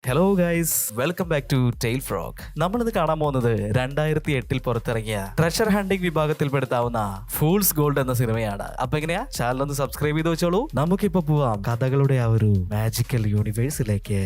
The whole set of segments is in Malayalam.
Hello guys, welcome back to Tail Frog. നമ്മളിത് കാണാൻ പോകുന്നത് 2008 പുറത്തിറങ്ങിയ ട്രഷർ ഹണ്ടിങ് വിഭാഗത്തിൽപ്പെടുത്താവുന്ന ഫൂൾസ് ഗോൾഡ് എന്ന സിനിമയാണ്. അപ്പൊ എങ്ങനെയാ, ചാനൽ ഒന്ന് സബ്സ്ക്രൈബ് ചെയ്ത് വെച്ചോളൂ. നമുക്കിപ്പോ പോവാം കഥകളുടെ ആ ഒരു മാജിക്കൽ യൂണിവേഴ്സിലേക്ക്.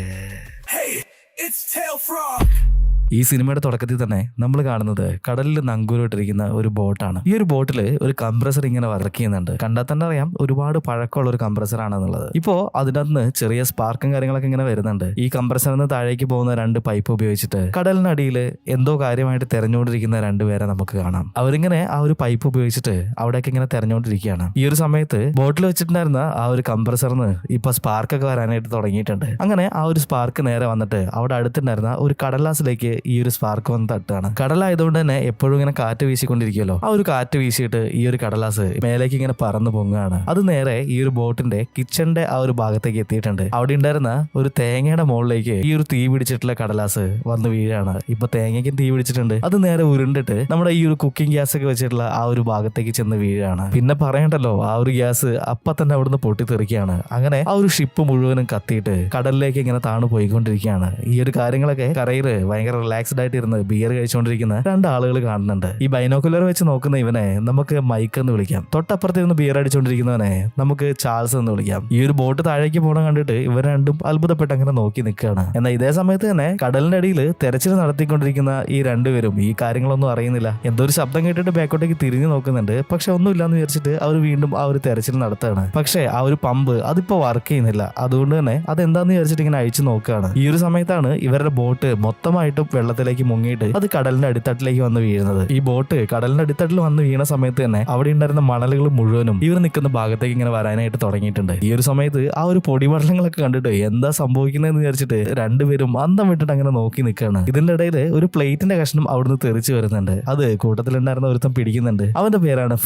ഈ സിനിമയുടെ തുടക്കത്തിൽ തന്നെ നമ്മൾ കാണുന്നത് കടലിൽ നങ്കൂരിട്ടിരിക്കുന്ന ഒരു ബോട്ടാണ്. ഈ ഒരു ബോട്ടിൽ ഒരു കംപ്രസർ ഇങ്ങനെ വർക്ക് ചെയ്യുന്നുണ്ട്. കണ്ടാൽ തന്നെ അറിയാം ഒരുപാട് പഴക്കമുള്ള ഒരു കംപ്രസർ ആണെന്നുള്ളത്. ഇപ്പോ അതിനകത്ത് ചെറിയ സ്പാർക്കും കാര്യങ്ങളൊക്കെ ഇങ്ങനെ വരുന്നുണ്ട്. ഈ കംപ്രസറിൽ നിന്ന് താഴേക്ക് പോകുന്ന 2 പൈപ്പ് ഉപയോഗിച്ചിട്ട് കടലിനടിയിൽ എന്തോ കാര്യമായിട്ട് തെരഞ്ഞുകൊണ്ടിരിക്കുന്ന 2 പേരെ നമുക്ക് കാണാം. അവരിങ്ങനെ ആ ഒരു പൈപ്പ് ഉപയോഗിച്ചിട്ട് അവിടേക്ക് ഇങ്ങനെ തെരഞ്ഞുകൊണ്ടിരിക്കുകയാണ്. ഈ ഒരു സമയത്ത് ബോട്ടിൽ വെച്ചിട്ടുണ്ടായിരുന്ന ആ ഒരു കംപ്രസറിന് ഇപ്പൊ സ്പാർക്കൊക്കെ വരാനായിട്ട് തുടങ്ങിയിട്ടുണ്ട്. അങ്ങനെ ആ ഒരു സ്പാർക്ക് നേരെ വന്നിട്ട് അവിടെ അടുത്തുണ്ടായിരുന്ന ഒരു കടലാസിലേക്ക് ഈ ഒരു സ്പാർക്ക് വന്ന് തട്ടാണ്. കടലായതുകൊണ്ട് തന്നെ എപ്പോഴും ഇങ്ങനെ കാറ്റ് വീശിക്കൊണ്ടിരിക്കുമല്ലോ. ആ ഒരു കാറ്റ് വീശിയിട്ട് ഈ ഒരു കടലാസ് മേലേക്ക് ഇങ്ങനെ പറന്നു പൊങ്ങുകയാണ്. അത് നേരെ ഈ ഒരു ബോട്ടിന്റെ കിച്ചന്റെ ആ ഒരു ഭാഗത്തേക്ക് എത്തിയിട്ടുണ്ട്. അവിടെ ഉണ്ടായിരുന്ന ഒരു തേങ്ങയുടെ മുകളിലേക്ക് ഈ ഒരു തീ പിടിച്ചിട്ടുള്ള കടലാസ് വന്ന് വീഴാണ്. ഇപ്പൊ തേങ്ങയ്ക്കും തീ പിടിച്ചിട്ടുണ്ട്. അത് നേരെ ഉരുണ്ടിട്ട് നമ്മുടെ ഈ ഒരു കുക്കിംഗ് ഗ്യാസ് ഒക്കെ വെച്ചിട്ടുള്ള ആ ഒരു ഭാഗത്തേക്ക് ചെന്ന് വീഴാണ്. പിന്നെ പറയണ്ടല്ലോ, ആ ഒരു ഗ്യാസ് അപ്പൊ തന്നെ അവിടുന്ന് പൊട്ടിത്തെറിക്കുകയാണ്. അങ്ങനെ ആ ഒരു ഷിപ്പ് മുഴുവനും കത്തിയിട്ട് കടലിലേക്ക് ഇങ്ങനെ താണു പോയിക്കൊണ്ടിരിക്കുകയാണ്. ഈ ഒരു കാര്യങ്ങളൊക്കെ കരയില് ഭയങ്കര റിലാക്സ്ഡ് ആയിട്ട് ഇരുന്ന് ബിയർ കഴിച്ചുകൊണ്ടിരിക്കുന്ന 2 ആളുകൾ കാണുന്നുണ്ട്. ഈ ബൈനോക്കുലർ വെച്ച് നോക്കുന്ന ഇവനെ നമുക്ക് മൈക്ക് എന്ന് വിളിക്കാം. തൊട്ടപ്പുറത്ത് ബിയർ അടിച്ചുകൊണ്ടിരിക്കുന്നവനെ നമുക്ക് ചാൾസ് എന്ന് വിളിക്കാം. ഈ ഒരു ബോട്ട് താഴേക്ക് പോകണ കണ്ടിട്ട് ഇവർ രണ്ടും അത്ഭുതപ്പെട്ട് അങ്ങനെ നോക്കി നിൽക്കുകയാണ്. എന്നാൽ ഇതേ സമയത്ത് തന്നെ കടലിന്റെ അടിയിൽ തെരച്ചിൽ നടത്തിക്കൊണ്ടിരിക്കുന്ന ഈ 2 പേരും ഈ കാര്യങ്ങളൊന്നും അറിയുന്നില്ല. എന്തോ ഒരു ശബ്ദം കേട്ടിട്ട് ബാക്കോട്ടേക്ക് തിരിഞ്ഞു നോക്കുന്നുണ്ട്. പക്ഷെ ഒന്നുമില്ലാന്ന് വിചാരിച്ചിട്ട് അവർ വീണ്ടും ആ ഒരു തെരച്ചിൽ നടത്തുകയാണ്. പക്ഷെ ആ ഒരു പമ്പ് അതിപ്പോ വർക്ക് ചെയ്യുന്നില്ല. അതുകൊണ്ട് തന്നെ അതെന്താന്ന് വിചാരിച്ചിട്ട് ഇങ്ങനെ അഴിച്ചു നോക്കുകയാണ്. ഈ ഒരു സമയത്താണ് ഇവരുടെ ബോട്ട് മൊത്തമായിട്ടും വെള്ളത്തിലേക്ക് മുങ്ങിയിട്ട് അത് കടലിന്റെ അടിത്തട്ടിലേക്ക് വന്ന് വീഴുന്നത്. ഈ ബോട്ട് കടലിന്റെ അടിത്തട്ടിൽ വന്ന് വീണ സമയത്ത് തന്നെ അവിടെ ഉണ്ടായിരുന്ന മണലുകൾ മുഴുവനും ഇവർ നിൽക്കുന്ന ഭാഗത്തേക്ക് ഇങ്ങനെ വരാനായിട്ട് തുടങ്ങിയിട്ടുണ്ട്. ഈ ഒരു സമയത്ത് ആ ഒരു പൊടിപടലങ്ങളൊക്കെ കണ്ടിട്ട് എന്താ സംഭവിക്കുന്നതെന്ന് വിചാരിച്ചിട്ട് 2 പേരും അന്തം വിട്ടിട്ട് അങ്ങനെ നോക്കി നിൽക്കുകയാണ്. ഇതിന്റെ ഇടയിൽ ഒരു പ്ലേറ്റിന്റെ കഷ്ണം അവിടുന്ന് തെറിച്ചു വരുന്നുണ്ട്. അത് കൂട്ടത്തിലുണ്ടായിരുന്ന ഒരുത്തം പിടിക്കുന്നുണ്ട്. അവന്റെ പേരാണ്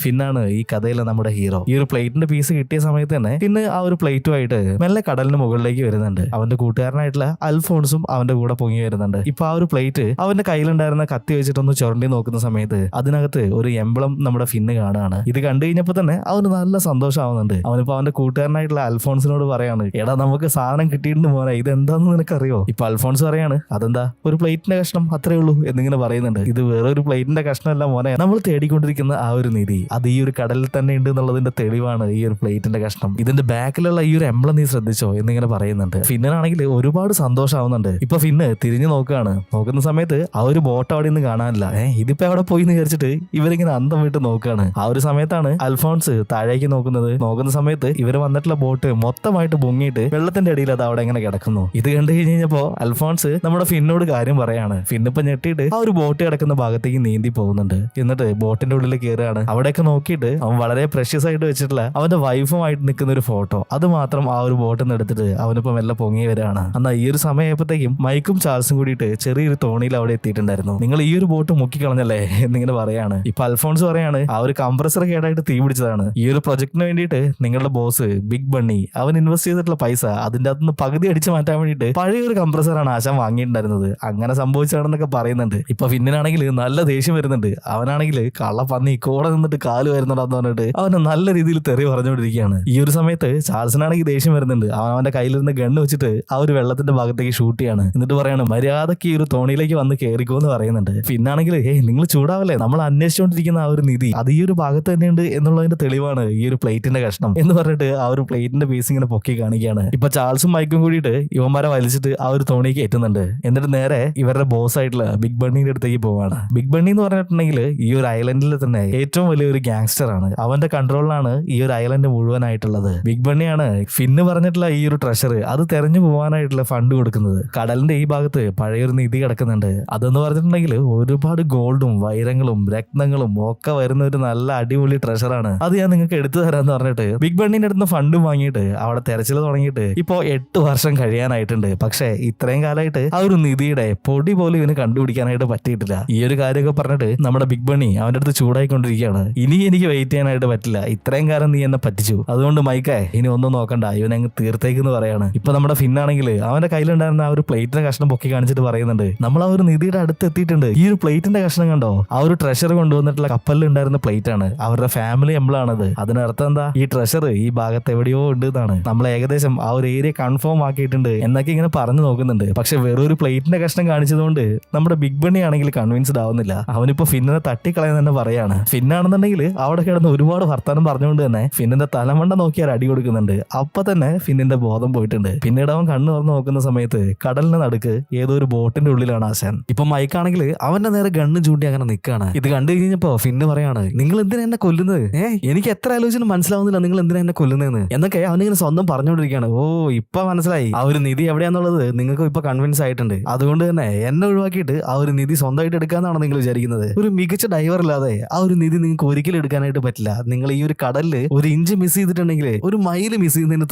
ഫിന്നാണ് ഈ കഥയിലെ നമ്മുടെ ഹീറോ. ഈ ഒരു പ്ലേറ്റിന്റെ പീസ് കിട്ടിയ സമയത്ത് തന്നെ ഫിന്ന് ആ ഒരു പ്ലേറ്റുമായിട്ട് മെല്ലെ കടലിന് മുകളിലേക്ക് വരുന്നുണ്ട്. അവന്റെ കൂട്ടുകാരനായിട്ടുള്ള അൽഫോൺസും അവന്റെ കൂടെ പൊങ്ങി വരുന്നുണ്ട്. ഇപ്പൊ ആ ഒരു പ്ലേറ്റ് അവന്റെ കയ്യിലുണ്ടായിരുന്ന കത്തി വെച്ചിട്ടൊന്ന് ചുരണ്ടി നോക്കുന്ന സമയത്ത് അതിനകത്ത് ഒരു എംബ്ലം നമ്മുടെ ഫിന്ന് കാണുകയാണ്. ഇത് കണ്ടു കഴിഞ്ഞപ്പോ തന്നെ അവന് നല്ല സന്തോഷമാവുന്നുണ്ട്. അവനിപ്പോ അവന്റെ കൂട്ടുകാരനായിട്ടുള്ള അൽഫോൺസിനോട് പറയാണ്, എടാ നമുക്ക് സാധനം കിട്ടിയിട്ടുണ്ട് മോനെ, ഇത് എന്താന്ന് നിനക്കറിയോ? ഇപ്പൊ അൽഫോൺസ് പറയാണ്, അതെന്താ ഒരു പ്ലേറ്റിന്റെ കഷ്ണം അത്രേ ഉള്ളൂ എന്നിങ്ങനെ പറയുന്നുണ്ട്. ഇത് വേറെ ഒരു പ്ലേറ്റിന്റെ കഷ്ണമല്ല മോനെ, നമ്മൾ തേടിക്കൊണ്ടിരിക്കുന്ന ആ ഒരു നിധി അത് ഈ ഒരു കടലിൽ തന്നെ ഉണ്ട് എന്നുള്ളതിന്റെ തെളിവാണ് ഈ ഒരു പ്ലേറ്റിന്റെ കഷ്ണം. ഇതിന്റെ ബാക്കിലുള്ള ഈ ഒരു എംബ്ലം നീ ശ്രദ്ധിച്ചോ എന്നിങ്ങനെ പറയുന്നുണ്ട്. ഫിന്നിനാണെങ്കിൽ ഒരുപാട് സന്തോഷമാവുന്നുണ്ട്. ഇപ്പൊ ഫിന്ന് തിരിഞ്ഞു നോക്കുന്ന സമയത്ത് ആ ഒരു ബോട്ട് അവിടെ നിന്ന് കാണാനില്ല. ഇതിപ്പോ അവിടെ പോയി എന്ന് വിചാരിച്ചിട്ട് ഇവരിങ്ങനെ അന്തം വിട്ട് നോക്കുകയാണ്. ആ ഒരു സമയത്താണ് അൽഫോൺസ് താഴേക്ക് നോക്കുന്ന സമയത്ത് ഇവര് വന്നിട്ടുള്ള ബോട്ട് മൊത്തമായിട്ട് പൊങ്ങിയിട്ട് വെള്ളത്തിന്റെ അടിയിൽ അത് അവിടെ ഇങ്ങനെ കിടക്കുന്നു. ഇത് കണ്ടു കഴിഞ്ഞപ്പോ അൽഫോൺസ് നമ്മുടെ ഫിന്നോട് കാര്യം പറയാണ്. ഫിന്നിപ്പോ ഞെട്ടിയിട്ട് ആ ഒരു ബോട്ട് കിടക്കുന്ന ഭാഗത്തേക്ക് നീന്തി പോകുന്നുണ്ട്. എന്നിട്ട് ബോട്ടിന്റെ ഉള്ളിൽ കയറുകയാണ്. അവിടെയൊക്കെ നോക്കിയിട്ട് അവൻ വളരെ പ്രഷ്യസ് ആയിട്ട് വെച്ചിട്ടുള്ള അവന്റെ വൈഫുമായിട്ട് നിൽക്കുന്ന ഒരു ഫോട്ടോ അത് മാത്രം ആ ഒരു ബോട്ടിൽ നിന്ന് എടുത്തിട്ട് അവനിപ്പോ മെല്ലെ പൊങ്ങി വരികയാണ്. എന്നാൽ ഈ ഒരു സമയപ്പോഴത്തേക്കും മൈക്കും ചാൾസും കൂടിയിട്ട് ചെറിയൊരു തോണിയിൽ അവിടെ എത്തിയിട്ടുണ്ടായിരുന്നു. നിങ്ങൾ ഈ ഒരു ബോട്ട് മുക്കിക്കളഞ്ഞല്ലേ എന്നിങ്ങനെ പറയാണ്. ഇപ്പൊ അൽഫോൺസ് പറയാണ്, ആ ഒരു കംപ്രസർ കേടായിട്ട് തീ പിടിച്ചതാണ്. ഈ ഒരു പ്രൊജക്ടിന് വേണ്ടിയിട്ട് നിങ്ങളുടെ ബോസ് ബിഗ് ബണ്ണി അവൻ ഇൻവെസ്റ്റ് ചെയ്തിട്ടുള്ള പൈസ അതിന്റെ അകത്തുനിന്ന് പകുതി അടിച്ചു മാറ്റാൻ വേണ്ടിയിട്ട് പഴയ ഒരു കംപ്രസറാണ് ആശാൻ വാങ്ങിയിട്ടുണ്ടായിരുന്നത്. അങ്ങനെ സംഭവിച്ചാണെന്നൊക്കെ പറയുന്നുണ്ട്. ഇപ്പൊ ഫിന്നിനാണെങ്കിൽ നല്ല ദേഷ്യം വരുന്നുണ്ട്. അവനാണെങ്കിൽ കള്ളപ്പന്നി കൂടെ നിന്നിട്ട് കാല് വരുന്നുണ്ടെന്ന് പറഞ്ഞിട്ട് അവന് നല്ല രീതിയിൽ തെറി പറഞ്ഞുകൊണ്ടിരിക്കുകയാണ്. ഈ ഒരു സമയത്ത് ചാൾസിനാണെങ്കിൽ ദേഷ്യം വരുന്നുണ്ട്. അവന്റെ കയ്യിലിരുന്ന് ഗണ്ണ് വെച്ചിട്ട് ആ ഒരു വെള്ളത്തിന്റെ ഭാഗത്തേക്ക് ഷൂട്ട് ചെയ്യാണ്. എന്നിട്ട് പറയാണ്, മര്യാദക്ക് ഈ ഒരു തോണിയിലേക്ക് വന്ന് കയറിക്കോ എന്ന് പറയുന്നുണ്ട്. പിന്നാണെങ്കിൽ നിങ്ങൾ ചൂടാവല്ലേ, നമ്മൾ അന്വേഷിച്ചുകൊണ്ടിരിക്കുന്ന ആ ഒരു നിധി അത് ഈ ഒരു ഭാഗത്ത് തന്നെയുണ്ട് എന്നുള്ളതിന്റെ തെളിവാണ് ഈ ഒരു പ്ലേറ്റിന്റെ കഷ്ണം എന്ന് പറഞ്ഞിട്ട് ആ ഒരു പ്ലേറ്റിന്റെ പീസ് ഇങ്ങനെ പൊക്കി കാണിക്കുകയാണ്. ഇപ്പൊ ചാൾസും മൈക്കും കൂടിയിട്ട് ഇവന്മാരെ വലിച്ചിട്ട് ആ ഒരു തോണിക്ക് എത്തുന്നുണ്ട്. എന്നിട്ട് നേരെ ഇവരുടെ ബോസ് ആയിട്ടുള്ള ബിഗ് ബണ്ണിന്റെ അടുത്തേക്ക് പോവാണ്. ബിഗ് ബണ്ണി എന്ന് പറഞ്ഞിട്ടുണ്ടെങ്കിൽ ഈ ഒരു ഐലൻഡിൽ തന്നെ ഏറ്റവും വലിയൊരു ഗാങ്സ്റ്റർ ആണ്. അവന്റെ കൺട്രോളിലാണ് ഈ ഒരു ഐലൻഡ് മുഴുവനായിട്ടുള്ളത്. ബിഗ് ബണ്ണിയാണ് ഫിന്ന് പറഞ്ഞിട്ടുള്ള ഈ ഒരു ട്രഷർ അത് തെരഞ്ഞു പോകാനായിട്ടുള്ള ഫണ്ട് കൊടുക്കുന്നത്. കടലിന്റെ ഈ ഭാഗത്ത് പഴയൊരു നിധി കിടക്കുന്നുണ്ട്. അതെന്ന് പറഞ്ഞിട്ടുണ്ടെങ്കിൽ ഒരുപാട് ഗോൾഡും വൈരങ്ങളും രത്നങ്ങളും ഒക്കെ വരുന്ന ഒരു നല്ല അടിപൊളി ട്രഷറാണ്. അത് ഞാൻ നിങ്ങൾക്ക് എടുത്തു തരാന്ന് പറഞ്ഞിട്ട് ബിഗ് ബണ്ണിന്റെ അടുത്ത് ഫണ്ടും വാങ്ങിയിട്ട് അവിടെ തെരച്ചിൽ തുടങ്ങിയിട്ട് ഇപ്പോ 8 വർഷം കഴിയാനായിട്ടുണ്ട്. പക്ഷെ ഇത്രയും കാലമായിട്ട് ആ ഒരു നിധിയുടെ പൊടി പോലും ഇവന് കണ്ടുപിടിക്കാനായിട്ട് പറ്റിയിട്ടില്ല. ഈ ഒരു കാര്യമൊക്കെ പറഞ്ഞിട്ട് നമ്മുടെ ബിഗ് ബണ്ണി അവന്റെ അടുത്ത് ചൂടായിക്കൊണ്ടിരിക്കുകയാണ്. ഇനി എനിക്ക് വെയിറ്റ് ചെയ്യാനായിട്ട് പറ്റില്ല, ഇത്രയും കാലം നീ എന്നെ പറ്റിച്ചു, അതുകൊണ്ട് മൈക്കേ ഇനി ഒന്നും നോക്കണ്ട, ഇവനെ അങ്ങ് തീർത്തേക്കെന്ന് പറയാണ്. ഇപ്പൊ നമ്മുടെ ഫിന്നാണെങ്കിൽ അവന്റെ കയ്യിലുണ്ടായിരുന്ന ആ ഒരു പ്ലേറ്റിന്റെ കഷ്ണം പൊക്കി കാണിച്ചിട്ട് പറയുന്നുണ്ട്, പറയുന്നുണ്ട്, നമ്മൾ ആ ഒരു നിധിയുടെ അടുത്ത് എത്തിയിട്ടുണ്ട്. ഈ ഒരു പ്ലേറ്റിന്റെ കഷ്ണം കണ്ടോ, ആ ഒരു ട്രഷർ കൊണ്ടുവന്നിട്ടുള്ള കപ്പലിൽ ഉണ്ടായിരുന്ന പ്ലേറ്റ് ആണ്. അവരുടെ ഫാമിലി എംബ്ലാണത്. അതിനർത്ഥം എന്താ, ഈ ട്രഷർ ഈ ഭാഗത്ത് എവിടെയോ ഉണ്ട് എന്നാണ്. നമ്മൾ ഏകദേശം ആ ഒരു ഏരിയ കൺഫേം ആക്കിയിട്ടുണ്ട് എന്നൊക്കെ ഇങ്ങനെ പറഞ്ഞു നോക്കുന്നുണ്ട്. പക്ഷെ വെറും ഒരു പ്ലേറ്റിന്റെ കഷ്ണം കാണിച്ചതുകൊണ്ട് നമ്മുടെ ബിഗ് ബണ്ണി ആണെങ്കിൽ കൺവിൻസ്ഡ് ആവുന്നില്ല. അവനിപ്പോ ഫിന്നിനെ തട്ടിക്കളയാൻ തന്നെ പറയാണ്. ഫിന്നാണെന്നുണ്ടെങ്കിൽ അവിടെ കിടന്ന് ഒരുപാട് വർത്താനം പറഞ്ഞുകൊണ്ട് തന്നെ ഫിന്നിന്റെ തലമണ്ട നോക്കി അടി കൊടുക്കുന്നുണ്ട്. അപ്പൊ തന്നെ ഫിന്നിന്റെ ബോധം പോയിട്ടുണ്ട്. പിന്നീട് അവൻ കണ്ണു തുറന്ന് നോക്കുന്ന സമയത്ത് കടലിന് നടുക്ക് ഏതോ ഒരു ബോട്ടിന്റെ ഉള്ളിലാണ് ആശാൻ. ഇപ്പൊ മൈക്കാണെങ്കിൽ അവന്റെ നേരെ ഗണ്ണ് ചൂണ്ടി അങ്ങനെ നിൽക്കാണ്. ഇത് കണ്ടു കഴിഞ്ഞപ്പോ ഫിന്ന് പറയാണ്, നിങ്ങൾ എന്തിനാ എന്നെ കൊല്ലുന്നത്? എനിക്ക് എത്ര ആലോചിച്ചാലും മനസ്സിലാവുന്നില്ല നിങ്ങൾ എന്തിനാ എന്നെ കൊല്ലുന്നതെന്ന് എന്നൊക്കെ അവനിങ്ങനെ സ്വന്തം പറഞ്ഞുകൊണ്ടിരിക്കുകയാണ്. ഓ, ഇപ്പൊ മനസ്സിലായി ആ ഒരു നിധി എവിടെയാന്നുള്ളത് നിങ്ങൾക്ക് ഇപ്പൊ കൺവിൻസ് ആയിട്ടുണ്ട്. അതുകൊണ്ട് തന്നെ എന്നെ ഒഴിവാക്കിയിട്ട് ആ ഒരു നിധി സ്വന്തമായിട്ട് എടുക്കാന്നാണ് നിങ്ങൾ വിചാരിക്കുന്നത്. ഒരു മികച്ച ഡൈവർ ഇല്ലാതെ ആ ഒരു നിധി നിങ്ങൾക്ക് ഒരിക്കലും എടുക്കാനായിട്ട് പറ്റില്ല. നിങ്ങൾ ഈ ഒരു കടലില് ഒരു ഇഞ്ച് മിസ് ചെയ്തിട്ടുണ്ടെങ്കിൽ ഒരു മൈല് മിസ് ചെയ്യുന്നതിന്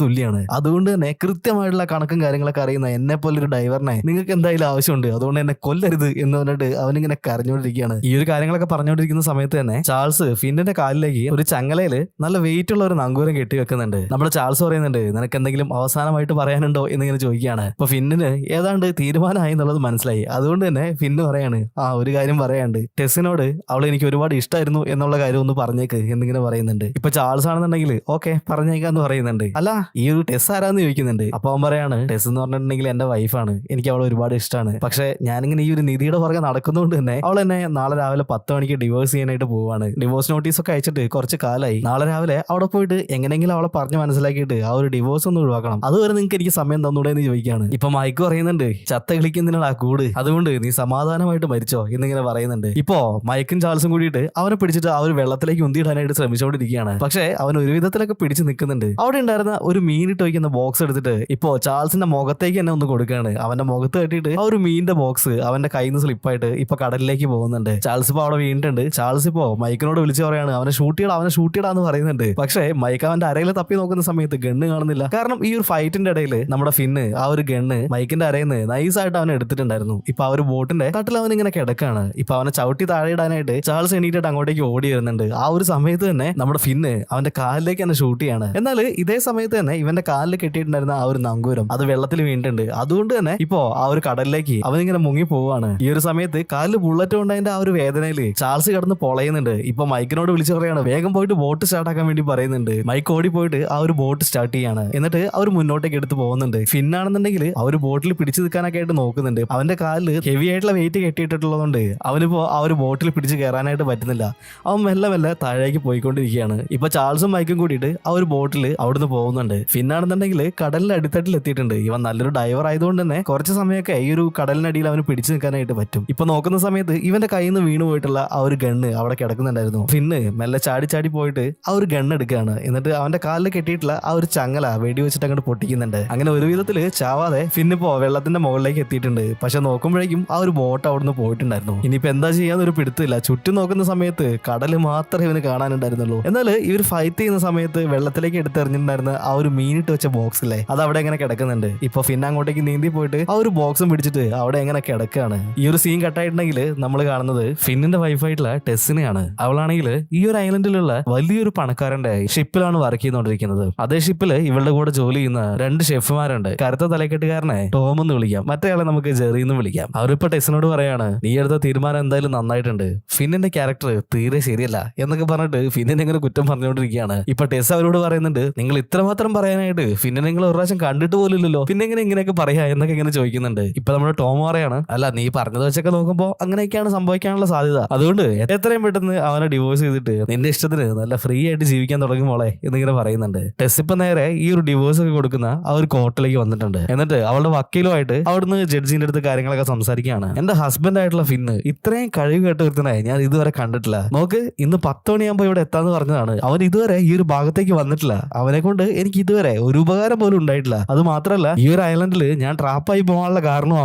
തുല്യമാണ്. അതുകൊണ്ട് തന്നെ കൃത്യമായിട്ടുള്ള കണക്കും കാര്യങ്ങളൊക്കെ അറിയുന്ന എന്നെ പോലെ ഒരു ഡൈവറിനെ നിങ്ങൾക്ക് എന്തായാലും ആവശ്യമുണ്ട്. അതുകൊണ്ട് എന്നെ കൊല്ലരുത് എന്ന് പറഞ്ഞിട്ട് അവനിങ്ങനെ കരഞ്ഞുകൊണ്ടിരിക്കുകയാണ്. ഈ ഒരു കാര്യങ്ങളൊക്കെ പറഞ്ഞുകൊണ്ടിരിക്കുന്ന സമയത്ത് തന്നെ ചാൾസ് ഫിന്നിന്റെ കാലിലേക്ക് ഒരു ചങ്ങലയില് നല്ല വെയിറ്റ് ഉള്ള ഒരു നങ്കൂരം കെട്ടി വെക്കുന്നുണ്ട്. നമ്മുടെ ചാൾസ് പറയുന്നുണ്ട്, നിനക്ക് എന്തെങ്കിലും അവസാനമായിട്ട് പറയാനുണ്ടോ എന്നിങ്ങനെ ചോദിക്കുകയാണ്. അപ്പൊ ഫിന്നിന് ഏതാണ്ട് തീരുമാനമായി എന്നുള്ളത് മനസ്സിലായി. അതുകൊണ്ട് തന്നെ ഫിന്ന് പറയാണ്, ഒരു കാര്യം പറയാണ്ട്, ടെസ്സിനോട് അവളെ എനിക്ക് ഒരുപാട് ഇഷ്ടമായിരുന്നു എന്നുള്ള കാര്യം ഒന്ന് പറഞ്ഞേക്ക് എന്നിങ്ങനെ പറയുന്നുണ്ട്. ഇപ്പൊ ചാൾസ് ആണെന്നുണ്ടെങ്കിൽ ഓക്കെ പറഞ്ഞേക്കാന്ന് പറയുന്നുണ്ട്. അല്ല, ഈ ഒരു ടെസ് ആരാന്ന് ചോദിക്കുന്നുണ്ട്. അപ്പൊ അവൻ പറയാണ്, ടെസ് എന്ന് പറഞ്ഞിട്ടുണ്ടെങ്കിൽ എന്റെ വൈഫാണ്, എനിക്ക് അവളെ ഒരുപാട് ഇഷ്ടമാണ്. പക്ഷെ ഞാനിങ്ങനെ ഈ ഒരു നിധിയുടെ പുറകെ നടക്കുന്നതുകൊണ്ട് തന്നെ അവൾ എന്നെ നാളെ രാവിലെ 10 മണിക്ക് ഡിവോഴ്സ് ചെയ്യാനായിട്ട് പോവാണ്. ഡിവോഴ്സ് നോട്ടീസ് ഒക്കെ അയച്ചിട്ട് കുറച്ച് കാലമായി. നാളെ രാവിലെ അവിടെ പോയിട്ട് എങ്ങനെയെങ്കിലും അവളെ പറഞ്ഞ് മനസ്സിലാക്കിയിട്ട് ആ ഒരു ഡിവോഴ്സ് ഒന്ന് ഒഴിവാക്കണം. അതുവരെ നിങ്ങൾക്ക് എനിക്ക് സമയം തന്നൂടെ എന്ന് ചോദിക്കുകയാണ്. ഇപ്പൊ മൈക്ക് പറയുന്നുണ്ട്, ചത്ത കളിക്കുന്നതിനാണ് ആ കൂട്, അതുകൊണ്ട് നീ സമാധാനമായിട്ട് മരിച്ചോ എന്നിങ്ങനെ പറയുന്നുണ്ട്. ഇപ്പോ മൈക്കും ചാൾസും കൂടിയിട്ട് അവനെ പിടിച്ചിട്ട് ആ ഒരു വെള്ളത്തിലേക്ക് ഉന്തിയിടാനായിട്ട് ശ്രമിച്ചുകൊണ്ടിരിക്കുകയാണ്. പക്ഷെ അവൻ ഒരു വിധത്തിലൊക്കെ പിടിച്ച് നിൽക്കുന്നുണ്ട്. അവിടെ ഉണ്ടായിരുന്ന ഒരു മീനിട്ട് വയ്ക്കുന്ന ബോക്സ് എടുത്തിട്ട് ഇപ്പോ ചാൾസിന്റെ മുഖത്തേക്ക് തന്നെ ഒന്ന് കൊടുക്കുകയാണ്. അവന്റെ മുഖത്ത് കെട്ടിയിട്ട് ആ ഒരു മീനിന്റെ ബോക്സ് അവന്റെ കയ്യിൽ നിന്ന് സ്ലിപ്പായിട്ട് ഇപ്പൊ കടലിലേക്ക് പോകുന്നുണ്ട്. ചാൾസ് ഇപ്പൊ അവിടെ വീണിട്ടുണ്ട്. ചാൾസ് ഇപ്പോ മൈക്കിനോട് വിളിച്ചു പറയാണ്, അവനെ ഷൂട്ട് ചെയ്യടാന്ന് പറയുന്നുണ്ട്. പക്ഷേ മൈക്ക് അവന്റെ അരയിൽ തപ്പി നോക്കുന്ന സമയത്ത് ഗണ്ണ് കാണുന്നില്ല. കാരണം ഈ ഒരു ഫൈറ്റിന്റെ ഇടയിൽ നമ്മുടെ ഫിന്ന് ആ ഒരു ഗണ്ണ് മൈക്കിന്റെ അരയിൽ നിന്ന് നൈസായിട്ട് അവനെ എടുത്തിട്ടുണ്ടായിരുന്നു. ഇപ്പൊ ആ ഒരു ബോട്ടിന്റെ തട്ടിൽ അവൻ ഇങ്ങനെ കിടക്കാണ്. ഇപ്പൊ അവനെ ചവിട്ടി താഴെ ഇടാനായിട്ട് ചാൾസ് എണീറ്റിട്ട് അങ്ങോട്ടേക്ക് ഓടി വരുന്നുണ്ട്. ആ ഒരു സമയത്ത് തന്നെ നമ്മുടെ ഫിന്ന് അവന്റെ കാലിലേക്ക് തന്നെ ഷൂട്ട് ചെയ്യാണ്. എന്നാൽ ഇതേ സമയത്ത് തന്നെ ഇവന്റെ കാലിൽ കെട്ടിയിട്ടുണ്ടായിരുന്ന ആ ഒരു നങ്കൂരം അത് വെള്ളത്തിൽ വീണിട്ടുണ്ട്. അതുകൊണ്ട് തന്നെ ഇപ്പോ ആ ഒരു കടലിലേക്ക് അവനിങ്ങനെ മുങ്ങി പോവാണ്. ഈ ഒരു സമയത്ത് കാലിൽ ബുള്ളറ്റ് കൊണ്ടതിന്റെ ആ ഒരു വേദനയില് ചാൾസ് കിടന്ന് പൊളയുന്നുണ്ട്. ഇപ്പൊ മൈക്കിനോട് വിളിച്ചു പറയാണ്, വേഗം പോയിട്ട് ബോട്ട് സ്റ്റാർട്ട് ആക്കാൻ വേണ്ടി പറയുന്നുണ്ട്. മൈക്ക് ഓടി പോയിട്ട് ആ ഒരു ബോട്ട് സ്റ്റാർട്ട് ചെയ്യാണ്. എന്നിട്ട് അവർ മുന്നോട്ടേക്ക് എടുത്ത് പോകുന്നുണ്ട്. ഫിന്നാണെന്നുണ്ടെങ്കിൽ ആ ഒരു ബോട്ടിൽ പിടിച്ചു നിൽക്കാനൊക്കെ ആയിട്ട് നോക്കുന്നുണ്ട്. അവന്റെ കാലിൽ ഹെവി ആയിട്ടുള്ള വെയിറ്റ് കെട്ടിയിട്ടുള്ളതുകൊണ്ട് അവനിപ്പോ ആ ഒരു ബോട്ടിൽ പിടിച്ച് കയറാനായിട്ട് പറ്റുന്നില്ല. അവൻ മെല്ലെ മെല്ലെ താഴേക്ക് പോയിക്കൊണ്ടിരിക്കുകയാണ്. ഇപ്പൊ ചാൾസും മൈക്കും കൂടിയിട്ട് ആ ഒരു ബോട്ടിൽ അവിടുന്ന് പോകുന്നുണ്ട്. ഫിന്നാണെന്നുണ്ടെങ്കിൽ കടലിന്റെ അടിത്തട്ടിൽ എത്തിയിട്ടുണ്ട്. ഇവൻ നല്ലൊരു ഡൈവർ ആയതുകൊണ്ട് തന്നെ കുറച്ച് സമയമൊക്കെ ഈ ഒരു കടലിനടിയിൽ അവന് പിടിച്ചു നിൽക്കാനായിട്ട് പറ്റും. ഇപ്പൊ നോക്കുന്ന സമയത്ത് ഇവന്റെ കയ്യിൽ നിന്ന് വീണ് പോയിട്ടുള്ള ആ ഒരു ഗണ്ണ് അവിടെ കിടക്കുന്നുണ്ടായിരുന്നു. ഫിന്ന് മെല്ലെ ചാടി പോയിട്ട് ആ ഒരു ഗണ്ണ് എടുക്കുകയാണ്. എന്നിട്ട് അവന്റെ കാലിൽ കെട്ടിയിട്ടുള്ള ആ ഒരു ചങ്ങല വെടി വെച്ചിട്ട് അങ്ങോട്ട് പൊട്ടിക്കുന്നുണ്ട്. അങ്ങനെ ഒരു വിധത്തില് ചാവാതെ ഫിന്നിപ്പോ വെള്ളത്തിന്റെ മുകളിലേക്ക് എത്തിയിട്ടുണ്ട്. പക്ഷെ നോക്കുമ്പോഴേക്കും ആ ഒരു ബോട്ട് അവിടുന്ന് പോയിട്ടുണ്ടായിരുന്നു. ഇനിയിപ്പോ എന്താ ചെയ്യാന്നൊരു പിടുത്തില്ല. ചുറ്റും നോക്കുന്ന സമയത്ത് കടല് മാത്രമേ ഇവന് കാണാനുണ്ടായിരുന്നുള്ളൂ. എന്നാൽ ഇവർ ഫൈറ്റ് ചെയ്യുന്ന സമയത്ത് വെള്ളത്തിലേക്ക് എടുത്തെറിഞ്ഞിട്ടുണ്ടായിരുന്ന ആ ഒരു മീനിട്ട് വെച്ച ബോക്സ് ഇല്ലേ, അത് അവിടെ എങ്ങനെ കിടക്കുന്നുണ്ട്. ഇപ്പൊ ഫിന്ന അങ്ങോട്ടേക്ക് നീന്തി പോയിട്ട് ആ ഒരു ബോക്സും പിടിച്ചിട്ട് അവിടെ എങ്ങനെ കിടക്കുകയാണ്. ഈ ഒരു സീൻ കട്ടായിട്ടുണ്ടെങ്കിൽ നമ്മൾ കാണുന്നത് ഫിന്നിന്റെ വൈഫായിട്ടുള്ള ടെസ്സിനെയാണ്. അവളാണെങ്കിൽ ഈ ഒരു ഐലൻഡിലുള്ള വലിയൊരു പണക്കാരന്റെ ഷിപ്പിലാണ് വർക്ക് ചെയ്തുകൊണ്ടിരിക്കുന്നത്. അതേ ഷിപ്പില് ഇവളുടെ കൂടെ ജോലി ചെയ്യുന്ന 2 ഷെഫുമാരുണ്ട്. കറുത്ത തലക്കെട്ടുകാരനെ ടോം എന്ന് വിളിക്കാം, മറ്റേയാളെ നമുക്ക് ജെറി എന്ന് വിളിക്കാം. അവരിപ്പോ ടെസ്സിനോട് പറയാണ്, നീ എടുത്ത തീരുമാനം എന്തായാലും നന്നായിട്ടുണ്ട്, ഫിന്നിന്റെ ക്യാരക്ടർ തീരെ ശരിയല്ല എന്നൊക്കെ പറഞ്ഞിട്ട് ഫിന്നിനെ ഇങ്ങനെ കുറ്റം പറഞ്ഞുകൊണ്ടിരിക്കുകയാണ്. ഇപ്പൊ ടെസ് അവരോട് പറയുന്നുണ്ട്, നിങ്ങൾ ഇത്രമാത്രം പറയാനായിട്ട് ഫിന്നിനെ നിങ്ങൾ ഒരു പ്രാവശ്യം കണ്ടിട്ട് പോലില്ലല്ലോ, പിന്നെ എങ്ങനെ ഇങ്ങനെയൊക്കെ പറയാ എന്നൊക്കെ ഇങ്ങനെ ചോദിക്കുന്നുണ്ട്. ഇപ്പൊ നമ്മുടെ ടോം പറയാണ്, അല്ല നീ പറഞ്ഞത് വെച്ചൊക്കെ നോക്കുമ്പോ അങ്ങനെയൊക്കെയാണ് സംഭവിക്കാനുള്ള സാധ്യത. അതുകൊണ്ട് എത്രയും പെട്ടെന്ന് അവനെ ഡിവോഴ്സ് ചെയ്തിട്ട് നിന്റെ ഇഷ്ടത്തിന് നല്ല ഫ്രീ ആയിട്ട് ജീവിക്കാൻ തുടങ്ങി മോളെ എന്നിങ്ങനെ പറയുന്നുണ്ട്. ടെസ് ഇപ്പൊ നേരെ ഈ ഒരു ഡിവോഴ്സ് ഒക്കെ കൊടുക്കുന്ന ആ ഒരു കോർട്ടിലേക്ക് വന്നിട്ടുണ്ട്. എന്നിട്ട് അവളുടെ വക്കീലുമായിട്ട് അവിടുന്ന് ജഡ്ജിന്റെ അടുത്ത് കാര്യങ്ങളൊക്കെ സംസാരിക്കുകയാണ്. എന്റെ ഹസ്ബൻഡ് ആയിട്ടുള്ള ഫിന്ന് ഇത്രയും കഴിവ് കേട്ടൊരുത്തനായി ഞാൻ ഇതുവരെ കണ്ടിട്ടില്ല. നോക്ക്, ഇന്ന് 10 മണിയാകുമ്പോ ഇവിടെ എത്താന്ന് പറഞ്ഞതാണ്. അവൻ ഇതുവരെ ഈ ഒരു ഭാഗത്തേക്ക് വന്നിട്ടില്ല. അവനെ കൊണ്ട് എനിക്ക് ഇതുവരെ ഒരു ഉപകാരം പോലും ഉണ്ടായിട്ടില്ല. അത് മാത്രമല്ല, ഈ ഒരു ഐലൻഡിൽ ഞാൻ ട്രാപ്പായി പോകാനുള്ള കാരണം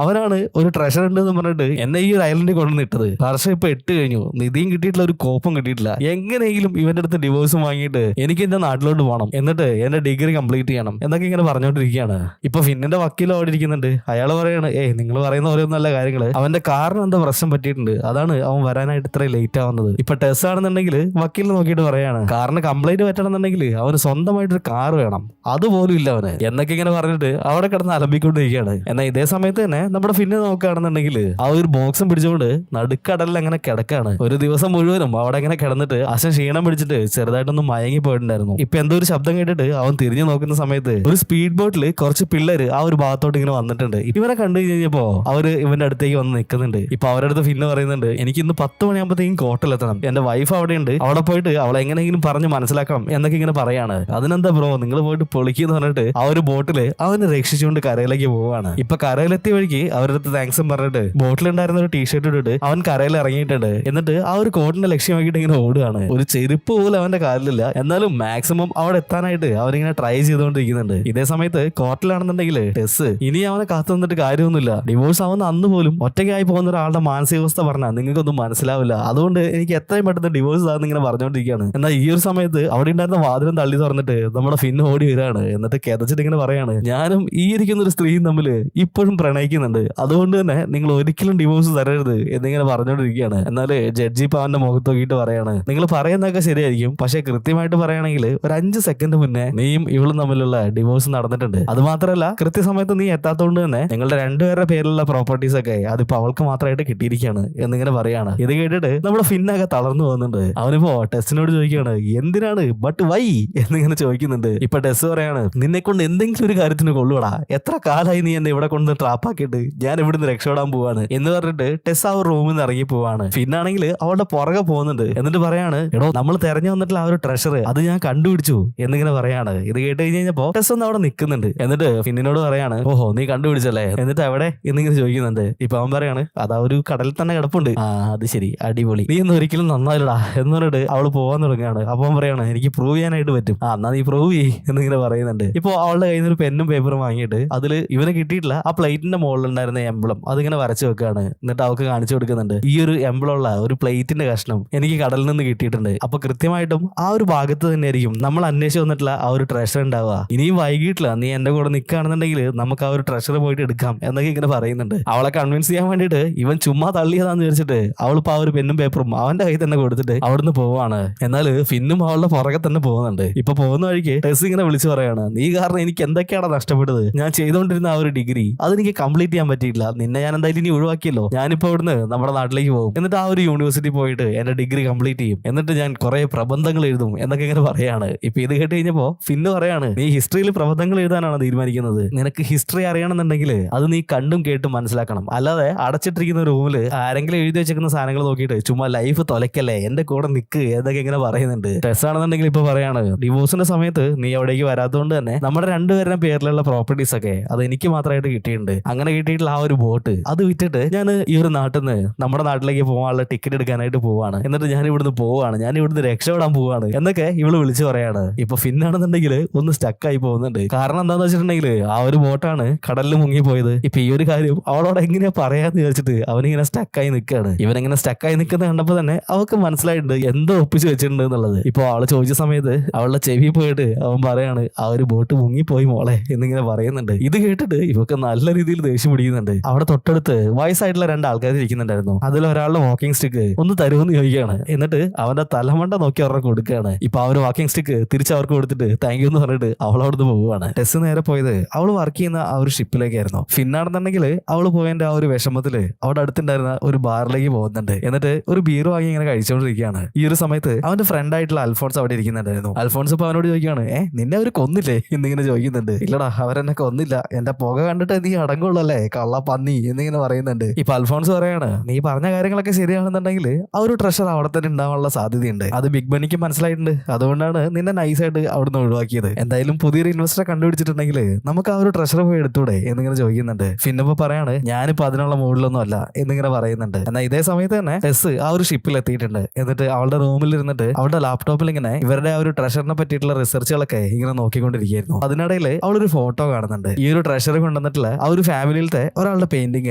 അവനാണ് ഒരു ട്രഷർ ഉണ്ട് എന്ന് പറഞ്ഞിട്ട് എന്നെ ഈ ഒരു ഐലൻഡിൽ കൊണ്ടുവന്നിട്ടത്. വർഷം ഇപ്പൊ 8 കഴിഞ്ഞു, നിധിയും കിട്ടിയിട്ടില്ല, ഒരു കോപ്പും കിട്ടിയിട്ടില്ല. എങ്ങനെയെങ്കിലും ഇവന്റെ അടുത്ത് ഡിവോഴ്സും വാങ്ങിയിട്ട് എനിക്ക് എന്റെ നാട്ടിലോട്ട് പോകണം, എന്നിട്ട് എന്റെ ഡിഗ്രി കംപ്ലീറ്റ് ചെയ്യണം എന്നൊക്കെ ഇങ്ങനെ പറഞ്ഞുകൊണ്ടിരിക്കുകയാണ്. ഇപ്പൊ ഫിന്നിന്റെ വക്കീൽ അവിടെ ഇരിക്കുന്നുണ്ട്. അയാൾ പറയാണ്, നിങ്ങൾ പറയുന്ന പോലെ നല്ല കാര്യങ്ങള്, അവന്റെ കാറിന് എന്താ പ്രശ്നം പറ്റിയിട്ടുണ്ട്, അതാണ് അവൻ വരാനായിട്ട് ഇത്രയും ലേറ്റ് ആവുന്നത്. ഇപ്പൊ ടെസ് ആണെന്നുണ്ടെങ്കിൽ വക്കീൽ നോക്കിയിട്ട് പറയാണ്, കാറിന് കംപ്ലൈന്റ് പറ്റണമെന്നുണ്ടെങ്കിൽ അവന് സ്വന്തമായിട്ടൊരു കാർ വേണം, അതുപോലും ഇല്ല അവന് എന്നൊക്കെ ഇങ്ങനെ പറഞ്ഞിട്ട് അവിടെ കിടന്ന് അലമ്പിക്കൊണ്ടിരിക്കുകയാണ്. എന്നാൽ ഇതേ സമയത്ത് തന്നെ തന്നെ നമ്മുടെ ഫിന്നെ നോക്കുകയാണെന്നുണ്ടെങ്കിൽ ആ ഒരു ബോക്സും പിടിച്ചുകൊണ്ട് നടുക്കടലിൽ അങ്ങനെ കിടക്കാണ്. ഒരു ദിവസം മുഴുവനും അവിടെ അങ്ങനെ കിടന്നിട്ട് അശൻ ക്ഷീണം പിടിച്ചിട്ട് ചെറുതായിട്ടൊന്ന് മയങ്ങി പോയിട്ടുണ്ടായിരുന്നു. ഇപ്പൊ എന്തോ ഒരു ശബ്ദം കേട്ടിട്ട് അവൻ തിരിഞ്ഞു നോക്കുന്ന സമയത്ത് ഒരു സ്പീഡ് ബോട്ടിൽ കുറച്ച് പിള്ളേര് ആ ഒരു ഭാഗത്തോട്ട് ഇങ്ങനെ വന്നിട്ടുണ്ട്. ഇവരെ കണ്ടു കഴിഞ്ഞപ്പോ അവര് ഇവന്റെ അടുത്തേക്ക് വന്ന് നിൽക്കുന്നുണ്ട്. ഇപ്പൊ അവരുടെ അടുത്ത് ഫിന്ന് പറയുന്നുണ്ട്, എനിക്ക് ഇന്ന് 10 മണിയാകുമ്പോഴത്തേക്കും കോട്ടയിലെത്തണം, എന്റെ വൈഫ് അവിടെ ഉണ്ട്, അവിടെ പോയിട്ട് അവളെ എങ്ങനെയെങ്കിലും പറഞ്ഞ് മനസ്സിലാക്കണം എന്നൊക്കെ ഇങ്ങനെ പറയാണ്. അതിനെന്താ ബ്രോ നിങ്ങൾ പോയിട്ട് പൊളിക്കെന്ന് പറഞ്ഞിട്ട് ആ ഒരു ബോട്ടില് അവന് രക്ഷിച്ചുകൊണ്ട് കരയിലേക്ക് പോവാണ്. ഇപ്പൊ കരയിലെത്തിയ വഴിക്ക് അവരുടെ അടുത്ത് താങ്ക്സും പറഞ്ഞിട്ട് ബോട്ടിലുണ്ടായിരുന്ന ഒരു ടീഷർട്ട് ഇട്ടിട്ട് അവൻ കരയിൽ ഇറങ്ങിയിട്ടുണ്ട്. എന്നിട്ട് ആ ഒരു കോട്ടിന്റെ ലക്ഷ്യമാക്കിയിട്ട് ഇങ്ങനെ ഓടുകയാണ്. ഒരു ചെരുപ്പ് പോലും അവന്റെ കാലിലില്ല. എന്നാലും മാക്സിമം അവിടെ എത്താനായിട്ട് അവനിങ്ങനെ ട്രൈ ചെയ്തുകൊണ്ടിരിക്കുന്നുണ്ട്. ഇതേ സമയത്ത് കോർട്ടിലാണെന്നുണ്ടെങ്കിൽ ടെസ് ഇനി അവനെ കാത്തു നിന്നിട്ട് കാര്യമൊന്നുമില്ല. ഡിവോഴ്സ് ആവുന്ന അന്ന് പോലും ഒറ്റയ്ക്കായി പോകുന്ന ഒരാളുടെ മാനസികാവസ്ഥ പറഞ്ഞാൽ നിങ്ങൾക്കൊന്നും മനസ്സിലാവില്ല. അതുകൊണ്ട് എനിക്ക് എത്രയും പെട്ടെന്ന് ഡിവോഴ്സ് ആണെന്ന് ഇങ്ങനെ പറഞ്ഞുകൊണ്ടിരിക്കുകയാണ്. എന്നാൽ ഈ ഒരു സമയത്ത് അവിടെ ഉണ്ടായിരുന്ന വാതിലും തള്ളി തുറന്നിട്ട് നമ്മുടെ ഫിന്ന് ഓടി വരികയാണ്. എന്നിട്ട് കിതച്ചിട്ട് ഇങ്ങനെ പറയാണ്, ഞാനും ഈ ഇരിക്കുന്ന ഒരു സ്ത്രീയും തമ്മിൽ ഇപ്പോഴും പ്രണയിക്കുന്നുണ്ട്, അതുകൊണ്ട് തന്നെ നിങ്ങൾ ഒരിക്കലും ഡിവോഴ്സ് തരരുത് എന്നിങ്ങനെ പറഞ്ഞുകൊണ്ടിരിക്കുകയാണ്. എന്നാല് ജഡ്ജി ഇപ്പൊ അവന്റെ മുഖത്ത് നോക്കിയിട്ട് പറയാണ്, നിങ്ങൾ പറയുന്നതൊക്കെ ശരിയായിരിക്കും, പക്ഷെ കൃത്യമായിട്ട് പറയുകയാണെങ്കിൽ ഒരു 5 സെക്കൻഡ് മുന്നേ നീയും ഇവളും തമ്മിലുള്ള ഡിവോഴ്സ് നടന്നിട്ടുണ്ട്. അത് മാത്രമല്ല കൃത്യസമയത്ത് നീ എത്താത്തതുകൊണ്ട് തന്നെ നിങ്ങളുടെ രണ്ടുപേരുടെ പേരിലുള്ള പ്രോപ്പർട്ടീസ് ഒക്കെ അതിപ്പോ അവൾക്ക് മാത്രമായിട്ട് കിട്ടിയിരിക്കുകയാണ് എന്നിങ്ങനെ പറയാണ്. ഇത് കേട്ടിട്ട് നമ്മുടെ ഫിന്നൊക്കെ തളർന്നു പോകുന്നുണ്ട്. അവനിപ്പോ ടെസ്റ്റിനോട് ചോദിക്കുകയാണ്, എന്തിനാണ് ബട്ട് വൈ എന്നിങ്ങനെ ചോദിക്കുന്നുണ്ട്. ഇപ്പൊ ടെസ് പറയാണ്, നിന്നെ കൊണ്ട് എന്തെങ്കിലും ഒരു കാര്യത്തിന് കൊള്ളുവടാ, എത്ര കാലമായി നീ എന്നെ ഇവിടെ കൊണ്ട് ട്രാപ്പാക്കിയിട്ട്, ഞാൻ ഇവിടുന്ന് രക്ഷപ്പെടാൻ പോവാണ് എന്ന് പറഞ്ഞിട്ട് ടെസ് ആ ഒരു റൂമിൽ നിന്ന് ഇറങ്ങി പോവാണ്. ഫിന്നാണെങ്കിൽ അവളുടെ പുറകെ പോകുന്നുണ്ട്. എന്നിട്ട് പറയാണ്, എടോ നമ്മൾ തെരഞ്ഞു വന്നിട്ടുള്ള ആ ഒരു ട്രഷർ അത് ഞാൻ കണ്ടുപിടിച്ചു എന്നിങ്ങനെ പറയാണ്. ഇത് കേട്ട് കഴിഞ്ഞപ്പോ ടെസ് ഒന്ന് അവിടെ നിൽക്കുന്നുണ്ട്. എന്നിട്ട് ഫിന്നിനോട് പറയാണ്, ഓഹോ നീ കണ്ടുപിടിച്ചല്ലേ, എന്നിട്ട് എവിടെ എന്നിങ്ങനെ ചോദിക്കുന്നുണ്ട്. ഇപ്പൊ അവൻ പറയാണ്, അതാ ഒരു കടലിൽ തന്നെ കിടപ്പുണ്ട്. ആ അത് ശരി, അടിപൊളി, നീ ഒന്നും ഒരിക്കലും നന്നായില്ലടാ എന്ന് പറഞ്ഞിട്ട് അവള് പോവാൻ തുടങ്ങുകയാണ്. അപ്പൊ അവൻ പറയാണ്, എനിക്ക് പ്രൂവ് ചെയ്യാനായിട്ട് പറ്റും, എന്നാ നീ പ്രൂവ് ചെയ്യ് എന്നിങ്ങനെ പറയുന്നുണ്ട്. ഇപ്പൊ അവളുടെ കയ്യിൽ നിന്ന് ഒരു പെന്നും പേപ്പറും വാങ്ങിയിട്ട് അതില് ഇവന് കിട്ടിയിട്ടില്ല ആ പ്ലേറ്റിന്റെ മുകളിൽ ഉണ്ടായിരുന്ന എംബ്ലം അതിങ്ങനെ വരച്ചു വെക്കാണ്. എന്നിട്ട് അവൾക്ക് കാണിച്ചു കൊടുക്കുന്നുണ്ട്, ഈ ഒരു എംബ്ലമുള്ള ഒരു പ്ലേറ്റിന്റെ കഷ്ണം എനിക്ക് കടലിൽ നിന്ന് കിട്ടിയിട്ടുണ്ട്. അപ്പൊ കൃത്യമായിട്ടും ആ ഒരു ഭാഗത്ത് തന്നെ ആയിരിക്കും നമ്മൾ അന്വേഷിച്ച് വന്നിട്ടുള്ള ആ ഒരു ട്രഷർ ഉണ്ടാവുക. ഇനിയും വൈകിട്ടില്ല, നീ എന്റെ കൂടെ നിൽക്കുകയാണെന്നുണ്ടെങ്കിൽ നമുക്ക് ആ ഒരു ട്രഷർ പോയിട്ട് എടുക്കാം എന്നൊക്കെ ഇങ്ങനെ പറയുന്നുണ്ട്. അവളെ കൺവിൻസ് ചെയ്യാൻ വേണ്ടിയിട്ട് ഇവൻ ചുമ്മാ തള്ളിയതാന്ന് വിചാരിച്ചിട്ട് അവളിപ്പോ ആ ഒരു പെന്നും പേപ്പറും അവന്റെ കയ്യിൽ തന്നെ കൊടുത്തിട്ട് അവിടുന്ന് പോവാണ്. എന്നാൽ ഫിന്നും അവളുടെ പുറകെ തന്നെ പോകുന്നുണ്ട്. ഇപ്പൊ പോകുന്ന വഴിക്ക് ടെസ് ഇങ്ങനെ വിളിച്ചു പറയാണ്, നീ കാരണം എനിക്ക് എന്തൊക്കെയാണ് നഷ്ടപ്പെട്ടത്, ഞാൻ ചെയ്തുകൊണ്ടിരുന്ന ആ ഒരു ഡിഗ്രി അതെനിക്ക് കംപ്ലീറ്റ് ചെയ്യാൻ പറ്റിയില്ല, നിന്നെ ഞാൻ എന്തായാലും ഇനി ഒഴിവാക്കിയല്ലോ, ഞാനിപ്പോ ഇവിടുന്ന് നമ്മുടെ നാട്ടിലേക്ക് പോകും, എന്നിട്ട് ആ ഒരു യൂണിവേഴ്സിറ്റി പോയിട്ട് എന്റെ ഡിഗ്രി കംപ്ലീറ്റ് ചെയ്യും, എന്നിട്ട് ഞാൻ കുറെ പ്രബന്ധങ്ങൾ എഴുതും എന്നൊക്കെ ഇങ്ങനെ പറയാണ്. ഇപ്പൊ ഇത് കേട്ട് കഴിഞ്ഞപ്പോ ഫിന്ന് പറയാണ്, നീ ഹിസ്റ്ററിയിൽ പ്രബന്ധങ്ങൾ എഴുതാനാണ് തീരുമാനിക്കുന്നത്, നിനക്ക് ഹിസ്റ്ററി അറിയണമെന്നുണ്ടെങ്കിൽ അത് നീ കണ്ടും കേട്ടും മനസ്സിലാക്കണം, അല്ലാതെ അടച്ചിട്ടിരിക്കുന്ന റൂമിൽ ആരെങ്കിലും എഴുതി വെച്ചിരിക്കുന്ന സാധനങ്ങൾ നോക്കിയിട്ട് ചുമ്മാ ലൈഫ് തൊലക്കല്ലേ, എന്റെ കൂടെ നിക്ക് എന്നൊക്കെ ഇങ്ങനെ പറയുന്നുണ്ട്. ടെസ് ആണെന്നുണ്ടെങ്കിൽ ഇപ്പൊ പറയാണ്, ഡിവോഴ്സിന്റെ സമയത്ത് നീ അവിടേക്ക് വരാത്തതുകൊണ്ട് തന്നെ നമ്മുടെ രണ്ടുപേരുടെ പേരിലുള്ള പ്രോപ്പർട്ടീസ് ഒക്കെ അത് എനിക്ക് മാത്രമായിട്ട് കിട്ടിയിട്ടുണ്ട്. അങ്ങനെ കിട്ടിയിട്ടുള്ള ആ ഒരു ബോട്ട് അത് വിറ്റിട്ട് ഞാൻ ഈ ഒരു നാട്ടിൽ നിന്ന് നമ്മുടെ നാട്ടിലേക്ക് പോകാനുള്ള ടിക്കറ്റ് എടുക്കാനായിട്ട് പോവാണ്, എന്നിട്ട് ഞാൻ ഇവിടുന്ന് പോവാണ്, ഞാൻ ഇവിടുന്ന് രക്ഷപ്പെടാൻ പോവാണ് എന്നൊക്കെ ഇവള് വിളിച്ചു പറയാണ്. ഇപ്പൊ ഫിന്നാണെന്നുണ്ടെങ്കിൽ ഒന്ന് സ്റ്റക്കായി പോകുന്നുണ്ട്. കാരണം എന്താന്ന് വെച്ചിട്ടുണ്ടെങ്കിൽ ആ ഒരു ബോട്ടാണ് കടലിൽ മുങ്ങിപ്പോയത്. ഇപ്പൊ ഈ ഒരു കാര്യം അവളോട് എങ്ങനെയാ പറയാന്ന് വിചാരിച്ചിട്ട് അവനിങ്ങനെ സ്റ്റക്കായി നിൽക്കുകയാണ്. ഇവനെങ്ങനെ സ്റ്റക്കായി നിൽക്കുന്നത് കണ്ടപ്പോ തന്നെ അവൾക്ക് മനസ്സിലായിട്ടുണ്ട് എന്തോ ഒപ്പിച്ച് വെച്ചിട്ടുണ്ട് എന്നുള്ളത്. ഇപ്പൊ അവള് ചോദിച്ച സമയത്ത് അവളുടെ ചെവി പോയിട്ട് അവൻ പറയാണ്, ആ ഒരു ബോട്ട് മുങ്ങിപ്പോയി മോളെ എന്നിങ്ങനെ പറയുന്നുണ്ട്. ഇത് കേട്ടിട്ട് ഇവക്ക് നല്ല രീതിയിൽ ദേഷ്യം പിടിക്കുന്നുണ്ട്. അവിടെ തൊട്ടടുത്ത് വയസ്സായിട്ടുള്ള 2 ആൾക്കാർ ഇരിക്കുന്നുണ്ടായിരുന്നു. അതിൽ ഒരാളുടെ വാക്കിംഗ് സ്റ്റിക്ക് ഒന്ന് തരുമെന്ന് ചോദിക്കുകയാണ്. എന്നിട്ട് അവന്റെ തലമണ്ട നോക്കി അവരുടെ കൊടുക്കുകയാണ്. ഇപ്പൊ ആ ഒരു വാക്കിംഗ് സ്റ്റിക്ക് തിരിച്ച് അവർക്ക് കൊടുത്തിട്ട് താങ്ക് യു എന്ന് പറഞ്ഞിട്ട് അവളവിടുന്ന് പോവുകയാണ്. ടെസ് നേരെ പോയത് അവള് വർക്ക് ചെയ്യുന്ന ആ ഒരു ഷിപ്പിലേക്കായിരുന്നു. ഫിന്നാണെന്നുണ്ടെങ്കിൽ അവള് പോയതിന്റെ ആ ഒരു വിഷമത്തില് അവിടെ അടുത്തുണ്ടായിരുന്ന ഒരു ബാറിലേക്ക് പോകുന്നുണ്ട്. എന്നിട്ട് ഒരു ബീർ വാങ്ങി ഇങ്ങനെ കഴിച്ചുകൊണ്ടിരിക്കുകയാണ്. ഈ ഒരു സമയത്ത് അവന്റെ ഫ്രണ്ട് ആയിട്ടുള്ള അൽഫോൺസ് അവിടെ ഇരിക്കുന്നുണ്ടായിരുന്നു. അൽഫോൺസ് ഇപ്പൊ അവനോട് ചോദിക്കുകയാണ്, നിന്നെ അവർ കൊന്നില്ലേ എന്നിങ്ങനെ ചോദിക്കുന്നുണ്ട്. ഇല്ലടാ അവരെന്നെ കൊന്നില്ല, എന്റെ പുക കണ്ടിട്ട് നീ അടങ്ങുള്ളല്ലേ കള്ള പന്നി എന്നിങ്ങനെ പറയുന്നുണ്ട്. ഇപ്പൊ അൽഫോൺസ് പറയാണ്, നീ പറഞ്ഞ കാര്യങ്ങളൊക്കെ ശരിയാണെന്നുണ്ടെങ്കിൽ ആ ഒരു ട്രഷർ അവിടെ തന്നെ ഉണ്ടാവാനുള്ള സാധ്യതയുണ്ട്, അത് ബിഗ് ബണിക്ക് മനസ്സിലായിട്ടുണ്ട്, അതുകൊണ്ടാണ് നിന്നെ നൈസായിട്ട് അവിടുന്ന് ഒഴിവാക്കിയത്. എന്തായാലും പുതിയൊരു ഇൻവെസ്റ്ററെ കണ്ടുപിടിച്ചിട്ടുണ്ടെങ്കിൽ നമുക്ക് ആ ഒരു ട്രഷർ പോയി എടുത്തൂടെ എന്നിങ്ങനെ ചോദിക്കുന്നുണ്ട്. ഫിന്നിപ്പോ പറയാണ്, ഞാനിപ്പോ അതിനുള്ള മൂഡിലൊന്നും അല്ല എന്നിങ്ങനെ പറയുന്നുണ്ട്. എന്നാൽ ഇതേ സമയത്ത് തന്നെ ടെസ് ആ ഒരു ഷിപ്പിൽ എത്തിയിട്ടുണ്ട്. എന്നിട്ട് അവളുടെ റൂമിൽ ഇരുന്നിട്ട് അവളുടെ ലാപ്ടോപ്പിൽ ഇങ്ങനെ ഇവരുടെ ആ ഒരു ട്രഷറിനെ പറ്റിയിട്ടുള്ള റിസർച്ചുകളൊക്കെ ഇങ്ങനെ നോക്കിക്കൊണ്ടിരിക്കുകയായിരുന്നു. അതിനിടയിൽ അവളൊരു ഫോട്ടോ കാണുന്നുണ്ട്. ഈ ഒരു ട്രഷർ കൊണ്ടുവന്നിട്ടുള്ള ആ ഒരു ഫാമിലിയിലത്തെ ഒരാളുടെ പെയിന്റിംഗ്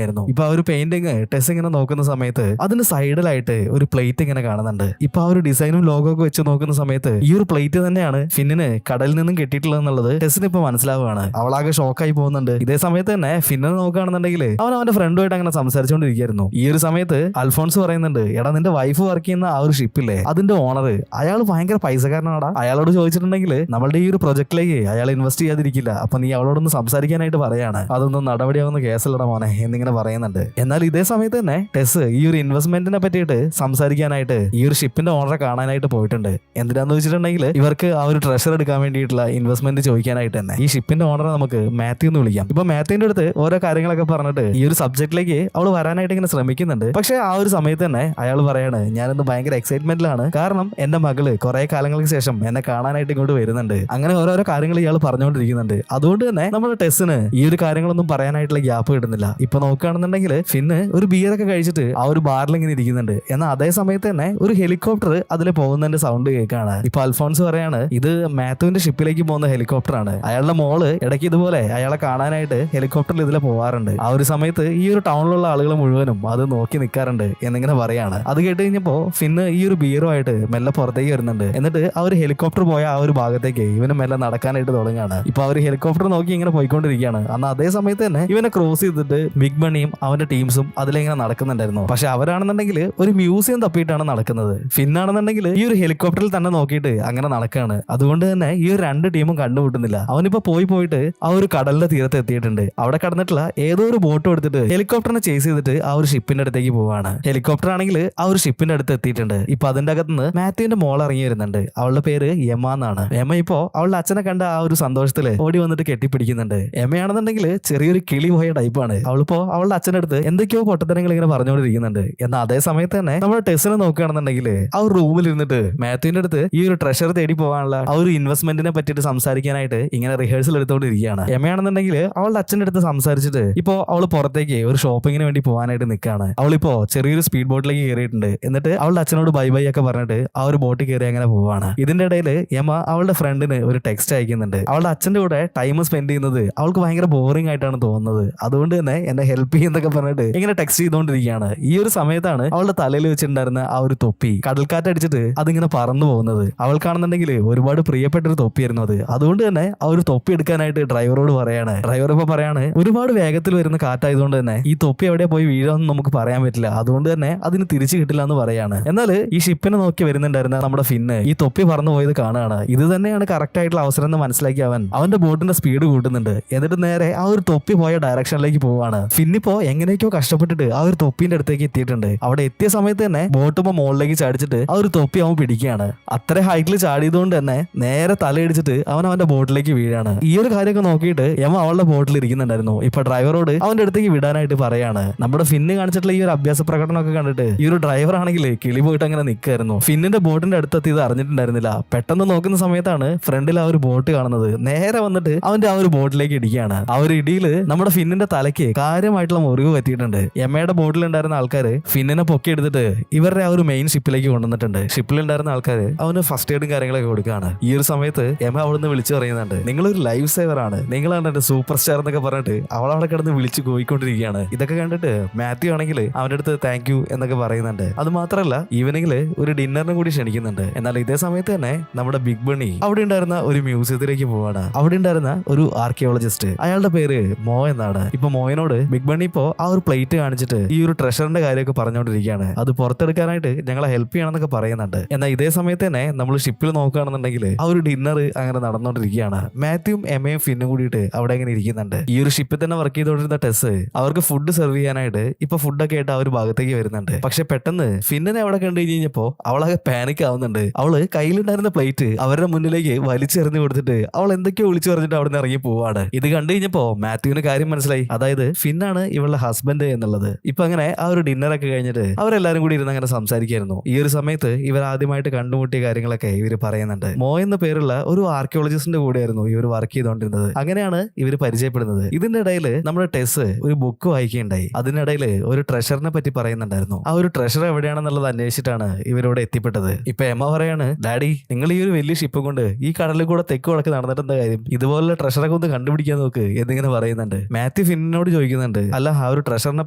ആയിരുന്നു. ഇപ്പൊ ആ ഒരു പെയിന്റിംഗ് ടെസ് ഇങ്ങനെ നോക്കുന്ന സമയത്ത് അതിന് സൈഡിലായിട്ട് ഒരു പ്ലേറ്റ് ഇങ്ങനെ കാണുന്നുണ്ട്. ഇപ്പൊ ആ ഒരു ഡിസൈനും ലോഗോ ഒക്കെ വെച്ച് നോക്കുന്ന സമയത്ത് ഈ ഒരു പ്ലേറ്റ് തന്നെയാണ് ഫിന്നിന് കടലിൽ നിന്നും കിട്ടിയിട്ടുള്ളത് എന്നുള്ളത് ടെസ്സിന് ഇപ്പൊ മനസ്സിലാവുകയാണ്. അവളാകെ ഷോക്കായി പോകുന്നുണ്ട്. ഇതേ സമയത്ത് തന്നെ ഫിന്നിനെ നോക്കുകയാണെന്നുണ്ടെങ്കിൽ അവൻ അവന്റെ ഫ്രണ്ടുമായിട്ട് അങ്ങനെ സംസാരിച്ചുകൊണ്ടിരിക്കുകയായിരുന്നു. ഈ ഒരു സമയത്ത് അൽഫോൺസ് പറയുന്നുണ്ട്, എടാ നിന്റെ വൈഫ് വർക്ക് ചെയ്യുന്ന ആ ഒരു ഷിപ്പില്ലേ അതിന്റെ ഓണർ അയാൾ ഭയങ്കര പൈസക്കാരനാടാ, അയാളോട് ചോദിച്ചിട്ടുണ്ടെങ്കിൽ നമ്മളുടെ ഈ ഒരു പ്രൊജക്ടിലേക്ക് അയാൾ ഇൻവെസ്റ്റ് ചെയ്യാതിരിക്കില്ല, അപ്പൊ നീ അവളോടൊന്ന് സംസാരിക്കാനായിട്ട് പറയാണ്, അതൊന്നും നടപടി ചെയ്യാവുന്ന കേസല്ലട മോനെ എന്നിങ്ങനെ പറയുന്നുണ്ട്. എന്നാൽ ഇതേ സമയത്ത് തന്നെ ടെസ് ഈ ഒരു ഇൻവെസ്റ്റ്മെന്റിനെ പറ്റിയിട്ട് സംസാരിക്കാനായിട്ട് ഈ ഒരു ഷിപ്പിന്റെ ഓണറെ കാണാനായിട്ട് പോയിട്ടുണ്ട്. എന്തിനാന്ന് വെച്ചിട്ടുണ്ടെങ്കിൽ ഇവർക്ക് ആ ഒരു ട്രഷർ എടുക്കാൻ വേണ്ടിയിട്ടുള്ള ഇൻവെസ്റ്റ്മെന്റ് ചോദിക്കാനായിട്ട് തന്നെ. ഈ ഷിപ്പിന്റെ ഓണറെ നമുക്ക് മാത്യു എന്ന് വിളിക്കാം. ഇപ്പൊ മാത്യുവിന്റെ അടുത്ത് ഓരോ കാര്യങ്ങളൊക്കെ പറഞ്ഞിട്ട് ഈ ഒരു സബ്ജക്റ്റിലേക്ക് അവൾ വരാനായിട്ട് ഇങ്ങനെ ശ്രമിക്കുന്നുണ്ട്. പക്ഷെ ആ ഒരു സമയത്ത് തന്നെ അയാൾ പറയാണ്, ഞാനിന്ന് ഭയങ്കര എക്സൈറ്റ്മെന്റിലാണ്, കാരണം എന്റെ മകള് കുറെ കാലങ്ങൾക്ക് ശേഷം എന്നെ കാണാനായിട്ട് ഇങ്ങോട്ട് വരുന്നുണ്ട്. അങ്ങനെ ഓരോരോ കാര്യങ്ങൾ ഇയാൾ പറഞ്ഞുകൊണ്ടിരിക്കുന്നുണ്ട്. അതുകൊണ്ട് തന്നെ നമ്മുടെ ടെസ്സിന് ഈ ഒരു കാര്യങ്ങളൊന്നും പറയാനായിട്ടുള്ള ഗ്യാപ്പ് കിട്ടുന്നില്ല. ഇപ്പൊ നോക്കുകയാണെന്നുണ്ടെങ്കിൽ ഫിന്ന് ഒരു ബിയറൊക്കെ കഴിച്ചിട്ട് ആ ഒരു ബാറിൽ ഇങ്ങനെ ഇരിക്കുന്നുണ്ട്. എന്നാൽ അതേ സമയത്ത് തന്നെ ഒരു ഹെലികോപ്റ്റർ അതിൽ പോകുന്നതിന്റെ സൗണ്ട് കേൾക്കാണ്. ഇപ്പൊ അൽഫോൺസ് പറയാണ്, ഇത് മാത്യുവിന്റെ ഷിപ്പിലേക്ക് പോകുന്ന ഹെലികോപ്റ്റർ ആണ്. അയാളുടെ മോള് ഇടയ്ക്ക് ഇതുപോലെ അയാളെ കാണാനായിട്ട് ഹെലികോപ്റ്ററിൽ ഇതിലെ പോവാറുണ്ട്. ആ ഒരു സമയത്ത് ഈ ഒരു ടൗണിലുള്ള ആളുകൾ മുഴുവനും അത് നോക്കി നിൽക്കാറുണ്ട് എന്നിങ്ങനെ പറയാണ്. അത് കേട്ട് കഴിഞ്ഞപ്പോ ഫിന്ന് ഈ ഒരു ബിയറുമായിട്ട് മെല്ലെ പുറത്തേക്ക് വരുന്നുണ്ട്. എന്നിട്ട് ആ ഒരു ഹെലികോപ്റ്റർ പോയ ആ ഒരു ഭാഗത്തേക്ക് ഇവന് മെല്ലെ നടക്കാനായിട്ട് തുടങ്ങുകയാണ്. ഇപ്പൊ ആ ഒരു ഹെലികോപ്റ്റർ നോക്കി ഇങ്ങനെ പോയിക്കൊണ്ടിരിക്കുകയാണ്. അന്ന് അതേ സമയത്ത് തന്നെ ഇവനെ ക്രോസ് ചെയ്തിട്ട് ബിഗ് ബണ്ണിയും അവന്റെ ടീംസും അതിലിങ്ങനെ നടക്കുന്നുണ്ടായിരുന്നു. പക്ഷെ അവരാണെന്നുണ്ടെങ്കിൽ ഒരു മ്യൂസിയം തപ്പിയിട്ടാണ് നടക്കുന്നത്. ഫിന്നാണെന്നുണ്ടെങ്കിൽ ഈ ഒരു ഹെലികോപ്റ്ററിൽ തന്നെ നോക്കിയിട്ട് അങ്ങനെ നടക്കുകയാണ്. അതുകൊണ്ട് തന്നെ ഈ ഒരു രണ്ട് ടീമും കണ്ടുമുട്ടുന്നില്ല. അവനിപ്പോ പോയിട്ട് ആ ഒരു കടലിന്റെ തീരത്ത് എത്തിയിട്ടുണ്ട്. അവിടെ കടന്നിട്ടുള്ള ഏതോ ഒരു ബോട്ട് എടുത്തിട്ട് ഹെലികോപ്റ്ററിനെ ചേസ് ചെയ്തിട്ട് ആ ഒരു ഷിപ്പിന്റെ അടുത്തേക്ക് പോവാണ്. ഹെലികോപ്റ്റർ ആണെങ്കിൽ ആ ഒരു ഷിപ്പിന്റെ അടുത്ത് എത്തിയിട്ടുണ്ട്. ഇപ്പൊ അതിന്റെ അകത്തുനിന്ന് മാത്യുവിന്റെ മോൾ ഇറങ്ങി വരുന്നുണ്ട്. അവളുടെ പേര് എമ എന്നാണ്. എമ ഇപ്പോ അവളുടെ അച്ഛനെ കണ്ട ആ ഒരു സന്തോഷത്തില് ഓടി വന്നിട്ട് കെട്ടിപ്പിടിക്കുന്നുണ്ട്. എമയാണെന്നുണ്ടെങ്കിൽ ചെറിയൊരു കിളി പോയ ടൈപ്പാണ്. അവളിപ്പോ അവളുടെ അച്ഛൻ്റെ അടുത്ത് എന്തൊക്കെയോ പൊട്ടത്തരങ്ങൾ ഇങ്ങനെ പറഞ്ഞുകൊണ്ടിരിക്കുന്നുണ്ട്. എന്നാൽ അതേ സമയത്ത് തന്നെ നമ്മുടെ ടെസ്സിനെ നോക്കുകയാണെന്നുണ്ടെങ്കിൽ ആ ഒരു റൂമിൽ ഇരുന്നിട്ട് മാത്യുവിന്റെ അടുത്ത് ഈ ഒരു ട്രഷർ തേടി പോകാനുള്ള ആ ഒരു ഇൻവെസ്റ്റ്മെന്റിനെ പറ്റിയിട്ട് സംസാരിക്കാനായിട്ട് ഇങ്ങനെ റിഹേഴ്സൽ എടുത്തുകൊണ്ടിരിക്കുകയാണ്. എമയാണെന്നുണ്ടെങ്കിൽ അവളുടെ അച്ഛൻ്റെ അടുത്ത് സംസാരിച്ചിട്ട് ഇപ്പോ അവൾ പുറത്തേക്ക് ഒരു ഷോപ്പിങ്ങിന് വേണ്ടി പോകാനായിട്ട് നിൽക്കുകയാണ്. അവളിപ്പോ ചെറിയൊരു സ്പീഡ് ബോട്ടിലേക്ക് കയറിയിട്ടുണ്ട്. എന്നിട്ട് അവളുടെ അച്ഛനോട് ബൈ ബൈ ഒക്കെ പറഞ്ഞിട്ട് ആ ഒരു ബോട്ടിൽ കയറി അങ്ങനെ പോവാണ്. ഇതിന്റെ ഇടയിൽ എമ അവളുടെ ഫ്രണ്ടിന് ഒരു ടെക്സ്റ്റ് അയക്കുന്നുണ്ട്. അവളുടെ അച്ഛന്റെ കൂടെ ടൈം സ്പെൻഡ് ചെയ്യുന്നത് അവൾക്ക് ഭയങ്കര ബോറിംഗ് ആയിട്ടാണ് തോന്നുന്നത്. അതുകൊണ്ട് തന്നെ എന്നെ ഹെൽപ്പ് ചെയ്യുന്നൊക്കെ പറഞ്ഞിട്ട് ഇങ്ങനെ ടെക്സ്റ്റ് ചെയ്തുകൊണ്ടിരിക്കുകയാണ്. ഈ ഒരു സമയത്താണ് അവളുടെ തലയിൽ വെച്ചിട്ടുണ്ടായിരുന്ന ആ ഒരു തൊപ്പി കടൽക്കാറ്റടിച്ചിട്ട് അതിങ്ങനെ പറന്നു പോകുന്നത്. അവൾക്കാണെന്നുണ്ടെങ്കിൽ ഒരുപാട് പ്രിയപ്പെട്ട ഒരു തൊപ്പിയായിരുന്നു അത്. അതുകൊണ്ട് തന്നെ ആ ഒരു തൊപ്പി എടുക്കാനായിട്ട് ഡ്രൈവറോട് പറയാണ്. ഡ്രൈവർ ഇപ്പൊ പറയാണ്, ഒരുപാട് വേഗത്തിൽ വരുന്ന കാറ്റായതുകൊണ്ട് തന്നെ ഈ തൊപ്പി എവിടെ പോയി വീഴാന്ന് നമുക്ക് പറയാൻ പറ്റില്ല. അതുകൊണ്ട് തന്നെ അതിന് തിരിച്ചു കിട്ടില്ല എന്ന് പറയാണ്. എന്നാൽ ഈ ഷിപ്പിനെ നോക്കി വരുന്നുണ്ടായിരുന്ന നമ്മുടെ ഫിന്ന് ഈ തൊപ്പി പറന്നു പോയത് കാണുകയാണ്. ഇത് തന്നെയാണ് കറക്റ്റ് ആയിട്ടുള്ള അവസരം എന്ന് മനസ്സിലാക്കി അവന്റെ ബോട്ടിന്റെ സ്പീഡ് കൂട്ടുന്നുണ്ട്. എന്നിട്ട് നേരെ ആ ഒരു തൊപ്പി പോയ ഡയറക്ഷനിലേക്ക് പോവാണ്. ഫിന്നിപ്പോ എങ്ങനെയൊക്കെയോ കഷ്ടപ്പെട്ടിട്ട് ആ ഒരു തൊപ്പിന്റെ അടുത്തേക്ക് എത്തിയിട്ടുണ്ട്. അവിടെ എത്തിയ സമയത്ത് തന്നെ ബോട്ടുമ്പോ മുകളിലേക്ക് ചാടിച്ചിട്ട് ആ ഒരു തൊപ്പി അവൻ പിടിക്കുകയാണ്. അത്ര ഹൈറ്റിൽ ചാടിയതുകൊണ്ട് തന്നെ നേരെ തലയിടിച്ചിട്ട് അവന്റെ ബോട്ടിലേക്ക് വീഴാണ്. ഈ ഒരു കാര്യമൊക്കെ നോക്കിയിട്ട് അവളുടെ ബോട്ടിൽ ഇരിക്കുന്നുണ്ടായിരുന്നു. ഇപ്പൊ ഡ്രൈവറോട് അവന്റെ അടുത്തേക്ക് വിടാനായിട്ട് പറയാണ്. നമ്മുടെ ഫിന്ന് കാണിച്ചിട്ടുള്ള ഈ ഒരു അഭ്യാസ പ്രകടനമൊക്കെ കണ്ടിട്ട് ഈ ഒരു ഡ്രൈവർ ആണെങ്കിൽ കിളി പോയിട്ട് അങ്ങനെ നിൽക്കായിരുന്നു. ഫിന്നിന്റെ ബോട്ടിന്റെ അടുത്തെത്തി ഇത് അറിഞ്ഞിട്ടുണ്ടായിരുന്നില്ല. പെട്ടെന്ന് നോക്കുന്ന സമയത്താണ് ഫ്രണ്ടിൽ ആ ഒരു ബോട്ട് കാണുന്നത്. നേരെ വന്നിട്ട് അവന്റെ ആ ഒരു ബോട്ടിലേക്ക് ഇടിക്കുകയാണ്. ആ ഒരു ഇടിയിൽ നമ്മുടെ ഫിന്നിന്റെ തലയ്ക്ക് കാര്യമായിട്ടുള്ള മുറിവ് പറ്റിയിട്ടുണ്ട്. എമ്മയുടെ ബോട്ടിലുണ്ടായിരുന്ന ആൾക്കാർ ഫിന്നിനെ പൊക്കി എടുത്തിട്ട് ഇവരുടെ ആ ഒരു മെയിൻ ഷിപ്പിലേക്ക് കൊണ്ടുവന്നിട്ടുണ്ട്. ഷിപ്പിലുണ്ടായിരുന്ന ആൾക്കാർ അവന് ഫസ്റ്റ് എയ്ഡും കാര്യങ്ങളൊക്കെ കൊടുക്കുകയാണ്. ഈ ഒരു സമയത്ത് എമ്മ അവിടുന്ന് വിളിച്ചു പറയുന്നുണ്ട്, നിങ്ങളൊരു ലൈഫ് സേവർ ആണ്, നിങ്ങളാണ് എന്റെ സൂപ്പർ സ്റ്റാർ എന്നൊക്കെ പറഞ്ഞിട്ട് അവളവിടെ കിടന്ന് വിളിച്ച് പോയിക്കൊണ്ടിരിക്കുകയാണ്. ഇതൊക്കെ കണ്ടിട്ട് മാത്യു ആണെങ്കിൽ അവന്റെ അടുത്ത് താങ്ക് യു എന്നൊക്കെ പറയുന്നുണ്ട്. അത് മാത്രമല്ല ഈവനിങ്ങില് ഒരു ഡിന്നറിനും കൂടി ക്ഷണിക്കുന്നുണ്ട്. എന്നാൽ ഇതേ സമയത്ത് തന്നെ നമ്മുടെ ബിഗ് ബണ്ണി അവിടെ ഉണ്ടായിരുന്ന ഒരു മ്യൂസിയത്തിലേക്ക് പോവാണ്. അവിടെ ഉണ്ടായിരുന്ന ഒരു ആർക്കിയോളജിസ്റ്റ്, അയാളുടെ പേര് മോ എന്നാണ്. ഇപ്പൊ മോയനോട് ബിഗ് ബണ്ണി ഇപ്പോ ആ ഒരു പ്ലേറ്റ് കാണിച്ചിട്ട് ഈ ഒരു ട്രഷറിന്റെ കാര്യമൊക്കെ പറഞ്ഞുകൊണ്ടിരിക്കുകയാണ്. അത് പുറത്തെടുക്കാനായിട്ട് ഞങ്ങളെ ഹെൽപ്പ് ചെയ്യണമെന്നൊക്കെ പറയുന്നുണ്ട്. എന്നാൽ ഇതേ സമയത്ത് തന്നെ നമ്മൾ ഷിപ്പിൽ നോക്കുകയാണെന്നുണ്ടെങ്കിൽ ആ ഒരു ഡിന്നർ അങ്ങനെ നടന്നുകൊണ്ടിരിക്കുകയാണ്. മാത്യുവും എമ്മയും ഫിന്നും കൂടിയിട്ട് അവിടെ അങ്ങനെ ഇരിക്കുന്നുണ്ട്. ഈ ഒരു ഷിപ്പിൽ തന്നെ വർക്ക് ചെയ്തുകൊണ്ടിരുന്ന ടെസ് അവർക്ക് ഫുഡ് സെർവ് ചെയ്യാനായിട്ട് ഇപ്പൊ ഫുഡൊക്കെ ആയിട്ട് ആ ഒരു ഭാഗത്തേക്ക് വരുന്നുണ്ട്. പക്ഷെ പെട്ടെന്ന് ഫിന്നിനെ അവിടെ കണ്ടു കഴിഞ്ഞപ്പോ അവളൊക്കെ പാനിക് ആവുന്നുണ്ട്. അവള് കയ്യിലുണ്ടായിരുന്ന പ്ലേറ്റ് അവരുടെ മുന്നിലേക്ക് വലിച്ചെറിഞ്ഞു കൊടുത്തിട്ട് അവൾ എന്തൊക്കെയോ വിളിച്ചു പറഞ്ഞിട്ട് അവിടെ നിന്ന് ഇറങ്ങി പോവാണ്. ഇത് കണ്ടു കഴിഞ്ഞപ്പോ മാത്യുവിന് കാര്യം മനസ്സിലായി. അതായത് ഫിന്നാണ് ഇവളുടെ ഹസ്ബൻഡ് എന്നുള്ളത്. ഇപ്പൊ അങ്ങനെ ആ ഒരു ഡിന്നറൊക്കെ കഴിഞ്ഞിട്ട് അവരെല്ലാരും കൂടി ഇരുന്ന് അങ്ങനെ സംസാരിക്കായിരുന്നു. ഈ ഒരു സമയത്ത് ഇവർ ആദ്യമായിട്ട് കണ്ടുമുട്ടിയ കാര്യങ്ങളൊക്കെ ഇവർ പറയുന്നുണ്ട്. മോ എന്ന പേരുള്ള ഒരു ആർക്കിയോളജിസ്റ്റിന്റെ കൂടെയായിരുന്നു ഇവർ വർക്ക് ചെയ്തുകൊണ്ടിരുന്നത്. അങ്ങനെയാണ് ഇവർ പരിചയപ്പെടുന്നത്. ഇതിന്റെ ഇടയിൽ നമ്മുടെ ടെസ് ഒരു ബുക്ക് വായിക്കുകയുണ്ടായി. അതിനിടയിൽ ഒരു ട്രഷറിനെ പറ്റി പറയുന്നുണ്ടായിരുന്നു. ആ ഒരു ട്രഷർ എവിടെയാണെന്നുള്ളത് അന്വേഷിച്ചിട്ടാണ് ഇവരോട് എത്തിപ്പെട്ടത്. ഇപ്പൊ എമ്മ പറയാണ്, ഡാഡി നിങ്ങൾ ഈ ഒരു വലിയ ഷിപ്പ് കൊണ്ട് ഈ കടലിൽ കൂടെ തെക്ക് വടക്ക് നടന്നിട്ട് എന്താ കാര്യം, ഇതുപോലുള്ള ട്രഷറൊക്കെ ഒന്ന് കണ്ടുപിടിക്കാൻ നോക്ക് എന്നിങ്ങനെ പറയുന്നുണ്ട്. മാത്യു ഫിന്നിനോട് ചോദിക്കുന്നുണ്ട്, അല്ല ആ ഒരു ട്രഷറിനെ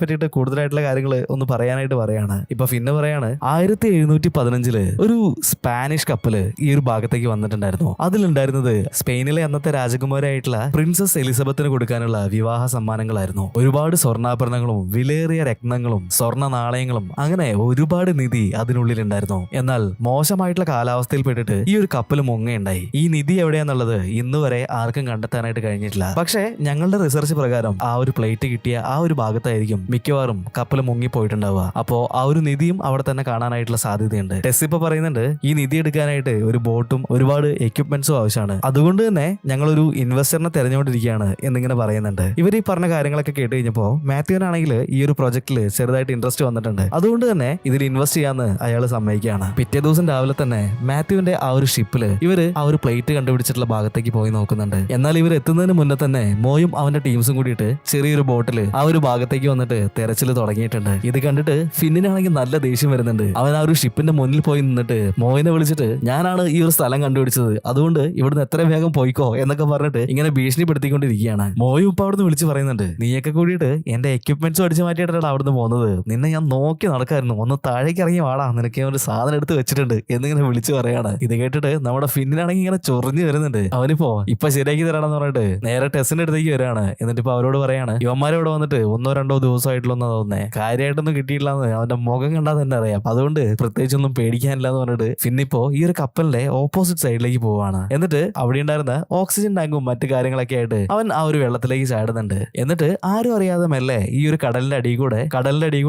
പറ്റിയിട്ട് കൂടുതലായിട്ടുള്ള കാര്യങ്ങൾ ഒന്ന് പറയാനായിട്ട് പറയാണ്. ഇപ്പൊ ഫിന്ന് പറയാണ്, 1715 ഒരു സ്പാനിഷ് കപ്പല് ഈ ഒരു ഭാഗത്തേക്ക് വന്നിട്ടുണ്ടായിരുന്നു. അതിലുണ്ടായിരുന്നത് സ്പെയിനിലെ അന്നത്തെ രാജകുമാരിയായിട്ടുള്ള പ്രിൻസസ് എലിസബത്തിന് കൊടുക്കാനുള്ള വിവാഹ സമ്മാനങ്ങളായിരുന്നു. ഒരുപാട് സ്വർണ്ണാഭരണങ്ങളും വിലയേറിയ രത്നങ്ങളും സ്വർണ്ണ നാണയങ്ങളും അങ്ങനെ ഒരുപാട് നിധി അതിനുള്ളിൽ ഉണ്ടായിരുന്നു. എന്നാൽ മോശമായിട്ടുള്ള കാലാവസ്ഥയിൽ പെട്ടിട്ട് ഈ ഒരു കപ്പൽ മുങ്ങയുണ്ടായി. ഈ നിധി എവിടെയാന്നുള്ളത് ഇന്ന് വരെ ആർക്കും കണ്ടെത്താനായിട്ട് കഴിഞ്ഞിട്ടില്ല. പക്ഷേ ഞങ്ങളുടെ റിസർച്ച് പ്രകാരം പ്രകാരം ആ ഒരു പ്ലേറ്റ് കിട്ടിയ ആ ഒരു ഭാഗത്തായിരിക്കും മിക്കവാറും കപ്പൽ മുങ്ങിപ്പോയിട്ടുണ്ടാവുക. അപ്പോ ആ ഒരു നിധിയും അവിടെ തന്നെ കാണാനായിട്ടുള്ള സാധ്യതയുണ്ട്. ടെസ് ഇപ്പൊ പറയുന്നുണ്ട് ഈ നിധി എടുക്കാനായിട്ട് ഒരു ബോട്ടും ഒരുപാട് എക്യുപ്മെന്റ്സും ആവശ്യമാണ്, അതുകൊണ്ട് തന്നെ ഞങ്ങളൊരു ഇൻവെസ്റ്ററിനെ തെരഞ്ഞുകൊണ്ടിരിക്കുകയാണ് എന്നിങ്ങനെ പറയുന്നുണ്ട്. ഇവർ ഈ പറഞ്ഞ കാര്യങ്ങളൊക്കെ കേട്ട് കഴിഞ്ഞപ്പോൾ മാത്യുവിനാണെങ്കിൽ ഈ ഒരു പ്രൊജക്ടിൽ ചെറുതായിട്ട് ഇൻട്രസ്റ്റ് വന്നിട്ടുണ്ട്. അതുകൊണ്ട് തന്നെ ഇതിൽ ഇൻവെസ്റ്റ് ചെയ്യാന്ന് അയാൾ സമ്മതിക്കുകയാണ്. പിറ്റേ ദിവസം രാവിലെ തന്നെ മാത്യുവിന്റെ ആ ഒരു ഷിപ്പില് ഇവര് ആ ഒരു പ്ലേറ്റ് കണ്ടുപിടിച്ചിട്ടുള്ള ഭാഗത്തേക്ക് പോയി നോക്കുന്നുണ്ട്. എന്നാൽ ഇവർ എത്തുന്നതിന് മുന്നേ തന്നെ മോയും അവന്റെ ടീംസും കൂടിയിട്ട് ചെറിയൊരു ബോട്ടിൽ ആ ഒരു ഭാഗത്തേക്ക് വന്നിട്ട് തെരച്ചിൽ തുടങ്ങിയിട്ടുണ്ട്. ഇത് കണ്ടിട്ട് ഫിന്നിനാണെങ്കിൽ നല്ല ദേഷ്യം വരുന്നുണ്ട്. അവൻ ആ ഒരു ഷിപ്പിന്റെ മുന്നിൽ പോയി നിന്നിട്ട് മോയിനെ വിളിച്ചിട്ട് ഞാനാണ് ഈ ഒരു സ്ഥലം കണ്ടുപിടിച്ചത്, അതുകൊണ്ട് ഇവിടുന്ന് എത്രയും വേഗം പോയിക്കോ എന്നൊക്കെ പറഞ്ഞിട്ട് ഇങ്ങനെ ഭീഷണിപ്പെടുത്തിക്കൊണ്ടിരിക്കുകയാണ്. മോയും ഇപ്പൊ അവിടുന്ന് വിളിച്ച് പറയുന്നുണ്ട് നീയൊക്കെ കൂടിയിട്ട് എന്റെ എക്യുപ്മെന്റ്സും അടിച്ചു മാറ്റിയിട്ടാണ് അവിടുന്ന് പോകുന്നത്, നിന്നെ ഞാൻ നോക്കി നടക്കായിരുന്നു, ഒന്ന് താഴേക്ക് ഇറങ്ങി വാടാ, നിനക്ക് ഒരു സാധനം എടുത്ത് വെച്ചിട്ടുണ്ട് എന്നിങ്ങനെ വിളിച്ചു പറയാണ്. ഇത് കേട്ടിട്ട് നമ്മുടെ ഫിന്നിനാണെങ്കിൽ ഇങ്ങനെ ചൊറിഞ്ഞു വരുന്നുണ്ട്. അവനിപ്പോ ഇപ്പൊ ശരിയാക്കി തരാണെന്ന് പറഞ്ഞിട്ട് നേരെ ടെസ്റ്റിന്റെ അടുത്തേക്ക് വരികയാണ്. എന്നിട്ട് ഇപ്പൊ അവരോട് പറയാണ് ഇവന്മാരോട് വന്നിട്ട് 1-2 ദിവസമായിട്ടുള്ളതെന്ന് തോന്നുന്നേ, കാര്യമായിട്ടൊന്നും കിട്ടിയിട്ടില്ലെന്ന് അവന്റെ മുഖം കണ്ടാൽ തന്നെ അറിയാം, അതുകൊണ്ട് പ്രത്യേകിച്ചൊന്നും പേടിക്കാനില്ല എന്ന് പറഞ്ഞിട്ട് ഫിന്നിപ്പോ ഈ ഒരു കപ്പലിന്റെ ഓപ്പോസിറ്റ് സൈഡിലേക്ക് പോവാണ്. എന്നിട്ട് അവിടെ ഉണ്ടായിരുന്ന ഓക്സിജൻ ടാങ്കും മറ്റു കാര്യങ്ങളൊക്കെ ആയിട്ട് അവൻ ആ ഒരു വെള്ളത്തിലേക്ക് ചാടുന്നുണ്ട്. എന്നിട്ട് ആരും അറിയാതെ മെല്ലെ ഈ ഒരു കടലിന്റെ അടിയിൽ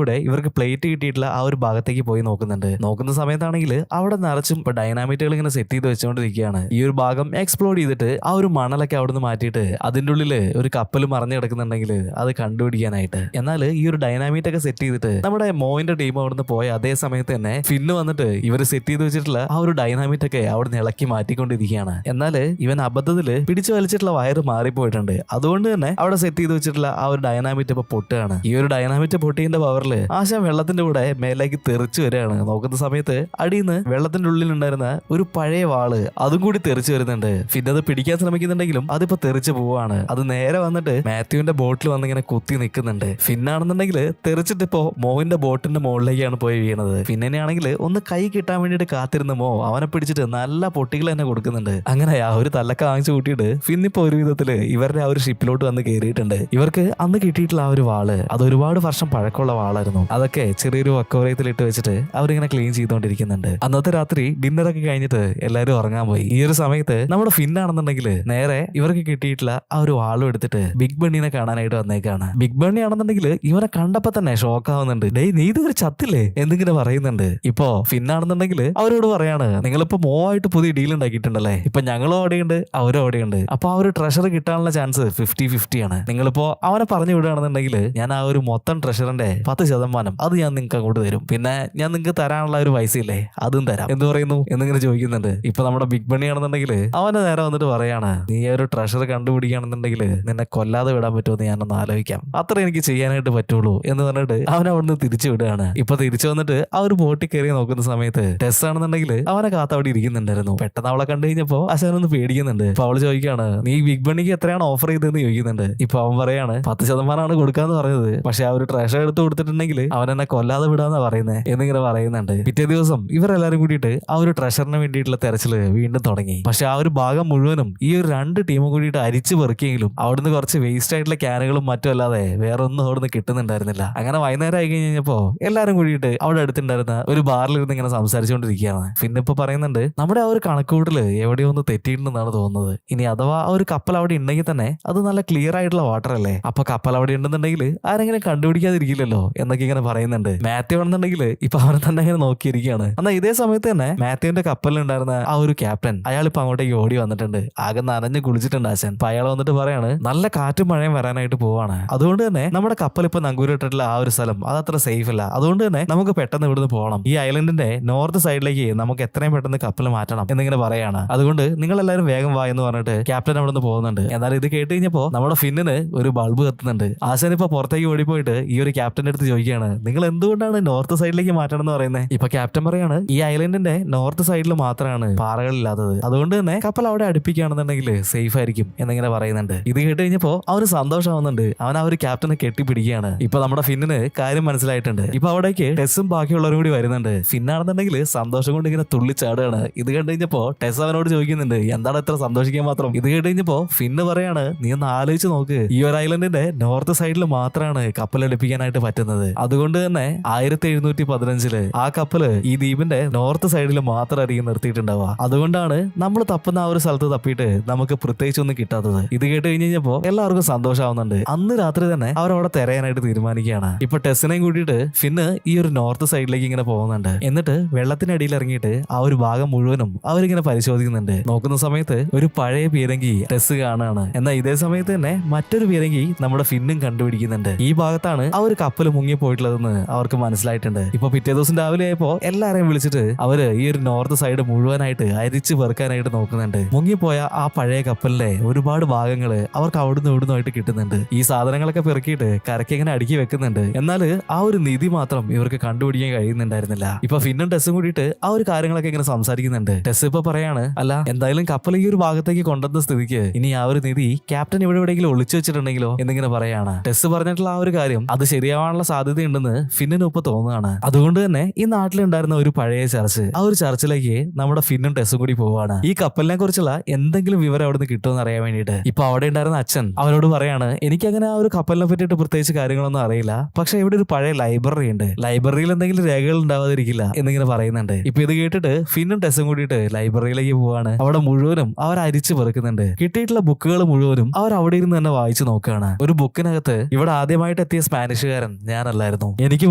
കൂടെ ഇവർക്ക് പ്ലേറ്റ് കിട്ടിയിട്ടുള്ള ആ ഒരു ഭാഗത്തേക്ക് പോയി നോക്കുന്നുണ്ട്. നോക്കുന്ന സമയത്താണെങ്കിൽ അവിടെ നിറച്ചും ഇപ്പൊ ഡൈനാമിറ്റുകൾ ഇങ്ങനെ സെറ്റ് ചെയ്ത് വെച്ചുകൊണ്ടിരിക്കുകയാണ്. ഈ ഒരു ഭാഗം എക്സ്പ്ലോഡ് ചെയ്തിട്ട് ആ ഒരു മണലൊക്കെ അവിടുന്ന് മാറ്റിയിട്ട് അതിന്റെ ഉള്ളില് ഒരു കപ്പൽ മറിഞ്ഞു കിടക്കുന്നുണ്ടെങ്കിൽ അത് കണ്ടുപിടിക്കാനായിട്ട്. എന്നാൽ ഈ ഒരു ഡൈനാമിറ്റ് ഒക്കെ സെറ്റ് ചെയ്തിട്ട് നമ്മുടെ മോയിന്റെ ടീം അവിടുന്ന് പോയ അതേ സമയത്ത് തന്നെ ഫിന്ന് വന്നിട്ട് ഇവർ സെറ്റ് ചെയ്ത് വെച്ചിട്ടുള്ള ആ ഒരു ഡൈനാമിറ്റ് ഒക്കെ അവിടുന്ന് ഇളക്കി മാറ്റിക്കൊണ്ടിരിക്കുകയാണ്. എന്നാൽ ഇവൻ അബദ്ധത്തില് പിടിച്ചു വലിച്ചിട്ടുള്ള വയറ് മാറിപ്പോയിട്ടുണ്ട്. അതുകൊണ്ട് തന്നെ അവിടെ സെറ്റ് ചെയ്ത് വെച്ചിട്ടുള്ള ആ ഒരു ഡൈനാമിറ്റ് ഇപ്പൊ പൊട്ടുകയാണ്. ഈ ഒരു ഡൈനാമിറ്റ് പൊട്ടിയതിന്റെ പവറില് ആശാൻ വെള്ളത്തിന്റെ കൂടെ മേലേക്ക് തെറിച്ചു വരികയാണ്. നോക്കുന്ന സമയത്ത് അടിയിന്ന് വെള്ളത്തിന്റെ ഉള്ളിൽ ഉണ്ടായിരുന്ന ഒരു പഴയ വാള് അതും കൂടി തെറിച്ചു വരുന്നുണ്ട്. പിന്നെ അത് പിടിക്കാൻ ശ്രമിക്കുന്നുണ്ടെങ്കിലും അതിപ്പോ തെറിച്ചു പോവാണ്. അത് നേരെ വന്നിട്ട് മാത്യുവിന്റെ ബോട്ടിൽ വന്നിങ്ങനെ കുത്തി നിൽക്കുന്നുണ്ട്. ഫിന്നാണെന്നുണ്ടെങ്കിൽ തെറിച്ചിട്ടിപ്പോ മോവിന്റെ ബോട്ടിന്റെ മുകളിലേക്കാണ് പോയി വീണത്. ഫിന്നിനെയാണെങ്കിൽ ഒന്ന് കൈ കിട്ടാൻ വേണ്ടിയിട്ട് കാത്തിരുന്ന മോ അവനെ പിടിച്ചിട്ട് നല്ല പൊട്ടികൾ തന്നെ കൊടുക്കുന്നുണ്ട്. അങ്ങനെ ആ ഒരു തല്ലക്ക വാങ്ങിച്ചു കൂട്ടിയിട്ട് ഫിന്നിപ്പോ ഒരു വിധത്തില് ഇവരുടെ ആ ഒരു ഷിപ്പിലോട്ട് വന്ന് കയറിയിട്ടുണ്ട്. ഇവർക്ക് അന്ന് കിട്ടിയിട്ടുള്ള ആ ഒരു വാള് അത് ഒരുപാട് വർഷം പഴക്കമുള്ള വാളായിരുന്നു. അതൊക്കെ ചെറിയൊരു അക്വേറിയത്തിൽ ഇട്ട് വെച്ചിട്ട് അവരിങ്ങനെ ക്ലീൻ ചെയ്തുകൊണ്ടിരിക്കുന്നുണ്ട്. അന്നത്തെ രാത്രി ഡിന്നറൊക്കെ കഴിഞ്ഞിട്ട് എല്ലാവരും ഉറങ്ങാൻ പോയി. ഈ ഒരു സമയത്ത് നമ്മുടെ ഫിന്നാണെന്നുണ്ടെങ്കിൽ നേരെ ഇവർക്ക് കിട്ടിയിട്ടുള്ള ആ ഒരു വാളും എടുത്തിട്ട് ബിഗ് ബണ്ണിനെ കാണാനായിട്ട് വന്നേക്കാണ്. ബിഗ് ബണ്ണി ആണെന്നുണ്ടെങ്കിൽ ഇവനെ കണ്ടപ്പോ തന്നെ ഷോക്ക് ആവുന്നുണ്ട്. ഡേയ് നീ ഇതൊരു ചത്തില്ലേ എന്തിങ്ങനെ പറയുന്നുണ്ട്. ഇപ്പോ ഫിന്നാണെന്നുണ്ടെങ്കിൽ അവരോട് പറയാണ് നിങ്ങളിപ്പോ മോവായിട്ട് പുതിയ ഡീൽ ഉണ്ടാക്കിയിട്ടുണ്ടല്ലേ, ഇപ്പൊ ഞങ്ങളും അവിടെയുണ്ട് അവരും അവിടെയുണ്ട്, അപ്പൊ ആ ഒരു ട്രഷർ കിട്ടാനുള്ള ചാൻസ് 50-50 ആണ്. നിങ്ങളിപ്പോ അവനെ പറഞ്ഞു വിടുകയാണെന്നുണ്ടെങ്കിൽ ഞാൻ ആ ഒരു മൊത്തം ട്രഷറിന്റെ 10% അത് ഞാൻ നിങ്ങൾക്ക് അങ്ങോട്ട് തരും, പിന്നെ ഞാൻ നിങ്ങൾക്ക് തരാനുള്ള ഒരു പൈസയില്ലേ അതും തരാം എന്ന് പറയുന്നു എന്നിങ്ങനെ ചോദിക്കുന്നുണ്ട്. ഇപ്പൊ നമ്മുടെ ബിഗ് ബണ്ണി ആണെന്നുണ്ടെങ്കിൽ അവന്റെ നേരെ വന്നിട്ട് പറയാണ് നീ ഒരു ട്രഷർ കണ്ടുപിടിക്കുകയാണെന്നുണ്ടെങ്കിൽ നിന്നെ കൊല്ലാതെ വിടാൻ പറ്റുമെന്ന് ഞാനൊന്ന് ആലോചിക്കാം, അത്ര എനിക്ക് ചെയ്യാനായിട്ട് പറ്റുള്ളൂ എന്ന് പറഞ്ഞിട്ട് അവൻ അവിടുന്ന് തിരിച്ചു വിടുകയാണ്. ഇപ്പൊ തിരിച്ചു വന്നിട്ട് ആ ഒരു ബോട്ടിൽ കയറി നോക്കുന്ന സമയത്ത് ടെസ് ആണെന്നുണ്ടെങ്കിൽ അവനെ കാത്ത് അവിടെ ഇരിക്കുന്നുണ്ടായിരുന്നു. പെട്ടെന്ന് അവളെ കണ്ടു കഴിഞ്ഞപ്പോ അശാനൊന്ന് പേടിക്കുന്നുണ്ട്. ഇപ്പൊ അവള് ചോദിക്കാണ് നീ ബിഗ് ബണ്ണിക്ക് എത്രയാണ് ഓഫർ ചെയ്തതെന്ന് ചോദിക്കുന്നുണ്ട്. ഇപ്പൊ അവൻ പറയാണ് 10% കൊടുക്കാന്ന് പറഞ്ഞത്, പക്ഷെ ആ ഒരു ട്രഷർ എടുത്ത് കൊടുത്തിട്ടുണ്ടെങ്കിൽ അവൻ എന്നെ കൊല്ലാതെ വിടാന്നാ പറയുന്നത് എന്നിങ്ങനെ പറയുന്നുണ്ട്. പിറ്റേ ദിവസം ഇവരെല്ലാരും കൂടിയിട്ട് ആ ഒരു ട്രഷറിന് വേണ്ടിയിട്ടുള്ള തെരച്ചില് വീണ്ടും തുടങ്ങി. പക്ഷെ ആ ഒരു ഭാഗം മുഴുവനും ഈ ഒരു 2 ടീമും കൂടിയിട്ട് അരിച്ചു പെറുക്കിയെങ്കിലും അവിടുന്ന് കുറച്ച് വേസ്റ്റ് ആയിട്ടുള്ള ക്യാനുകളും മറ്റും അല്ലാതെ വേറെ ഒന്നും അവിടുന്ന് കിട്ടുന്നുണ്ടായിരുന്നില്ല. അങ്ങനെ വൈകുന്നേരം ആയി കഴിഞ്ഞപ്പോ എല്ലാരും കൂടിയിട്ട് അവിടെ അടുത്തുണ്ടായിരുന്ന ഒരു ബാറിലിരുന്ന് ഇങ്ങനെ സംസാരിച്ചുകൊണ്ടിരിക്കുകയാണ്. പിന്നെ ഇപ്പൊ പറയുന്നുണ്ട് നമ്മുടെ ആ ഒരു കണക്കൂട്ടില് എവിടെയോ ഒന്ന് തെറ്റിയിട്ടുണ്ടെന്നാണ് തോന്നുന്നത്. ഇനി അഥവാ ആ ഒരു കപ്പൽ അവിടെ ഉണ്ടെങ്കിൽ തന്നെ അത് നല്ല ക്ലിയർ ആയിട്ടുള്ള വാട്ടർ അല്ലേ, അപ്പൊ കപ്പൽ അവിടെ ഉണ്ടെന്നുണ്ടെങ്കിൽ ആരെങ്കിലും കണ്ടുപിടിക്കാതിരിക്കില്ലല്ലോ എന്നൊക്കെ ഇങ്ങനെ പറയുന്നുണ്ട്. മാത്യു ആണെന്നുണ്ടെങ്കിൽ ഇപ്പൊ അവനെ തന്നെ ഇങ്ങനെ നോക്കിയിരിക്കുകയാണ്. എന്നാൽ ഇതേ സമയത്ത് തന്നെ മാത്യുവിന്റെ കപ്പലിലുണ്ടായിരുന്ന ആ ഒരു ക്യാപ്റ്റൻ അയാൾ ഇപ്പൊ അങ്ങോട്ടേക്ക് ഓടി വന്നിട്ടുണ്ട്. ആകെ നനഞ്ഞ് കുളിച്ചിട്ടുണ്ട് ആശാൻ. അപ്പൊ അയാൾ വന്നിട്ട് പറയാണ് നല്ല കാറ്റും മഴയും വരാനായിട്ട് പോവാണ്, അതുകൊണ്ട് തന്നെ നമ്മുടെ കപ്പൽ ഇപ്പൊ നങ്കൂരിട്ടിട്ടുള്ള ആ ഒരു സ്ഥലം അത് അത്ര സേഫ് അല്ല, അതുകൊണ്ട് തന്നെ നമുക്ക് പെട്ടെന്ന് ഇവിടുന്ന് പോകണം, ഈ ഐലൻഡിന്റെ നോർത്ത് സൈഡിലേക്ക് നമുക്ക് എത്രയും പെട്ടെന്ന് കപ്പൽ മാറ്റണം എന്നിങ്ങനെ പറയാണ്. അതുകൊണ്ട് നിങ്ങൾ എല്ലാവരും വേഗം വാ എന്ന് പറഞ്ഞിട്ട് ക്യാപ്റ്റൻ അവിടെ നിന്ന് പോകുന്നുണ്ട്. എന്നാൽ ഇത് കേട്ട് കഴിഞ്ഞപ്പോ നമ്മുടെ ഫിന്നിന് ഒരു ബൾബ് കത്തുന്നുണ്ട്. ആശാൻ ഇപ്പൊ പുറത്തേക്ക് ഓടിപ്പോയിട്ട് ഈ ഒരു ക്യാപ്റ്റന്റെ അടുത്ത് ചോദിക്കുകയാണ് നിങ്ങൾ എന്തുകൊണ്ടാണ് നോർത്ത് സൈഡിലേക്ക് മാറ്റണം എന്ന് പറയുന്നത്. ഇപ്പൊ ക്യാപ്റ്റൻ പറയാണ് ഈ ഐലൻഡിന്റെ നോർത്ത് സൈഡിൽ മാത്രമാണ് പാറകളില്ലാത്തത്, അതുകൊണ്ട് തന്നെ കപ്പൽ അവിടെ അടുപ്പിക്കുകയാണെന്നുണ്ടെങ്കിൽ സേഫ് ആയിരിക്കും എന്നിങ്ങനെ പറയുന്നുണ്ട്. ഇത് കേട്ട് കഴിഞ്ഞപ്പോ അവന് സന്തോഷമാവുന്നുണ്ട്. അവൻ ആ ഒരു ക്യാപ്റ്റനെ കെട്ടിപ്പിടിക്കുകയാണ്. ഇപ്പൊ നമ്മുടെ ഫിന്നിന് കാര്യം മനസ്സിലായിട്ടുണ്ട്. ഇപ്പൊ അവിടേക്ക് ടെസ്സും ബാക്കിയുള്ളവരും കൂടി വരുന്നുണ്ട്. ഫിന്നാണെന്നുണ്ടെങ്കിൽ സന്തോഷം കൊണ്ട് ഇങ്ങനെ തുള്ളിച്ചാടുകയാണ്. ഇത് കണ്ടു കഴിഞ്ഞപ്പോ ടെസ് അവനോട് ചോദിക്കുന്നുണ്ട് എന്താണ് എത്ര സന്തോഷിക്കാൻ മാത്രം. ഇത് കേട്ട് കഴിഞ്ഞപ്പോ ഫിന്ന് പറയാണ് നീ ഒന്ന് ആലോചിച്ച് നോക്ക്, ഈ ഒരു ഐലൻഡിന്റെ നോർത്ത് സൈഡിൽ മാത്രമാണ് കപ്പൽ അടുപ്പിക്കാനായിട്ട് പറ്റുന്നത്, അതുകൊണ്ട് തന്നെ 1715 ആ കപ്പല് ഈ ദ്വീപിന്റെ നോർത്ത് സൈഡിൽ മാത്രമായിരിക്കും നിർത്തിയിട്ടുണ്ടാവുക, അതുകൊണ്ടാണ് നമ്മൾ തപ്പുന്ന ആ ഒരു സ്ഥലത്ത് തപ്പിയിട്ട് നമുക്ക് പ്രത്യേകിച്ച് ഒന്നും കിട്ടാത്തത്. ഇത് കേട്ട് കഴിഞ്ഞപ്പോ എല്ലാവർക്കും സന്തോഷം സന്തോഷമാവുന്നുണ്ട്. അന്ന് രാത്രി തന്നെ അവരവിടെ തിരയാനായിട്ട് തീരുമാനിക്കുകയാണ്. ഇപ്പൊ ടെസ്സിനെയും കൂട്ടിയിട്ട് ഫിന്ന് ഈ ഒരു നോർത്ത് സൈഡിലേക്ക് ഇങ്ങനെ പോകുന്നുണ്ട്. എന്നിട്ട് വെള്ളത്തിനടിയിൽ ഇറങ്ങിയിട്ട് ആ ഒരു ഭാഗം മുഴുവനും അവരിങ്ങനെ പരിശോധിക്കുന്നുണ്ട്. നോക്കുന്ന സമയത്ത് ഒരു പഴയ പീരങ്കി ടെസ് കാണാണ്. എന്നാൽ ഇതേ സമയത്ത് തന്നെ മറ്റൊരു പീരങ്കി നമ്മുടെ ഫിന്നും കണ്ടുപിടിക്കുന്നുണ്ട്. ഈ ഭാഗത്താണ് ആ ഒരു കപ്പൽ മുങ്ങി പോയിട്ടുള്ളതെന്ന് അവർക്ക് മനസ്സിലായിട്ടുണ്ട്. ഇപ്പൊ പിറ്റേ ദിവസം രാവിലെ ആയപ്പോ എല്ലാരെയും വിളിച്ചിട്ട് അവര് ഈ ഒരു നോർത്ത് സൈഡ് മുഴുവനായിട്ട് അരിച്ചു പെറുക്കാനായിട്ട് നോക്കുന്നുണ്ട്. മുങ്ങിപ്പോയ ആ പഴയ കപ്പലിലെ ഒരുപാട് ഭാഗങ്ങള് അവർക്ക് അവിടുന്ന് ഇവിടുന്നായിട്ട് കിട്ടുന്നുണ്ട്. ഈ സാധനങ്ങളൊക്കെ പെറുക്കിയിട്ട് കരയ്ക്ക് ഇങ്ങനെ അടുക്കി വെക്കുന്നുണ്ട്. എന്നാൽ ആ ഒരു നിധി മാത്രം ഇവർക്ക് കണ്ടുപിടിക്കാൻ കഴിയുന്നുണ്ടായിരുന്നില്ല. ഇപ്പൊ ഫിന്നും ടെസ്സും കൂടിയിട്ട് ആ ഒരു കാര്യങ്ങളൊക്കെ ഇങ്ങനെ സംസാരിക്കുന്നുണ്ട്. ടെസ് ഇപ്പൊ പറയാണ്, അല്ല എന്തായാലും കപ്പൽ ഈ ഒരു ഭാഗത്തേക്ക് കൊണ്ടുവന്ന സ്ഥിതിക്ക് ഇനി ആ ഒരു നിധി ക്യാപ്റ്റൻ ഇവിടെ എവിടെയെങ്കിലും ഒളിച്ചു വെച്ചിട്ടുണ്ടെങ്കിലോ എന്നിങ്ങനെ പറയാണ്. ടെസ് പറഞ്ഞിട്ടുള്ള ആ ഒരു കാര്യം അത് ശരിയാവാനുള്ള സാധ്യതയുണ്ടെന്ന് ഫിന്നിന് ഇപ്പൊ തോന്നുകയാണ്. അതുകൊണ്ട് തന്നെ ഈ നാട്ടിലുണ്ടായിരുന്ന ഒരു പഴയ ചർച്ച്, ആ ഒരു ചർച്ചിലേക്ക് നമ്മുടെ ഫിന്നും ടെസ്സും കൂടി പോവാണ്. ഈ കപ്പലിനെ കുറിച്ചുള്ള എന്തെങ്കിലും വിവരം അവിടെ നിന്ന് കിട്ടുമെന്ന് അറിയാൻ വേണ്ടിയിട്ട്. ഇപ്പൊ അവിടെ ഉണ്ടായിരുന്ന അച്ഛൻ അവരോട് പറയാണ്, എനിക്കങ്ങനെ ആ ഒരു കപ്പലിനെ പറ്റിയിട്ട് പ്രത്യേകിച്ച് കാര്യങ്ങളൊന്നും അറിയില്ല, പക്ഷെ ഇവിടെ ഒരു പഴയ ലൈബ്രറി ഉണ്ട്, ലൈബ്രറിയിൽ എന്തെങ്കിലും രേഖകൾ ഉണ്ടാവാതിരിക്കില്ല എന്നിങ്ങനെ പറയുന്നുണ്ട്. ഇപ്പൊ ഇത് കേട്ടിട്ട് ഫിന്നും ടെസ്സും കൂടിയിട്ട് ലൈബ്രറിയിലേക്ക് പോവാണ്. അവിടെ മുഴുവനും അവർ അരിച്ചു പെറുക്കുന്നുണ്ട്. കിട്ടിയിട്ടുള്ള ബുക്കുകൾ മുഴുവനും അവർ അവിടെ ഇരുന്ന് തന്നെ വായിച്ചു നോക്കുകയാണ്. ഒരു ബുക്കിനകത്ത് ഇവിടെ ആദ്യമായിട്ട് എത്തിയ സ്പാനിഷുകാരൻ ഞാനല്ലായിരുന്നു, എനിക്ക്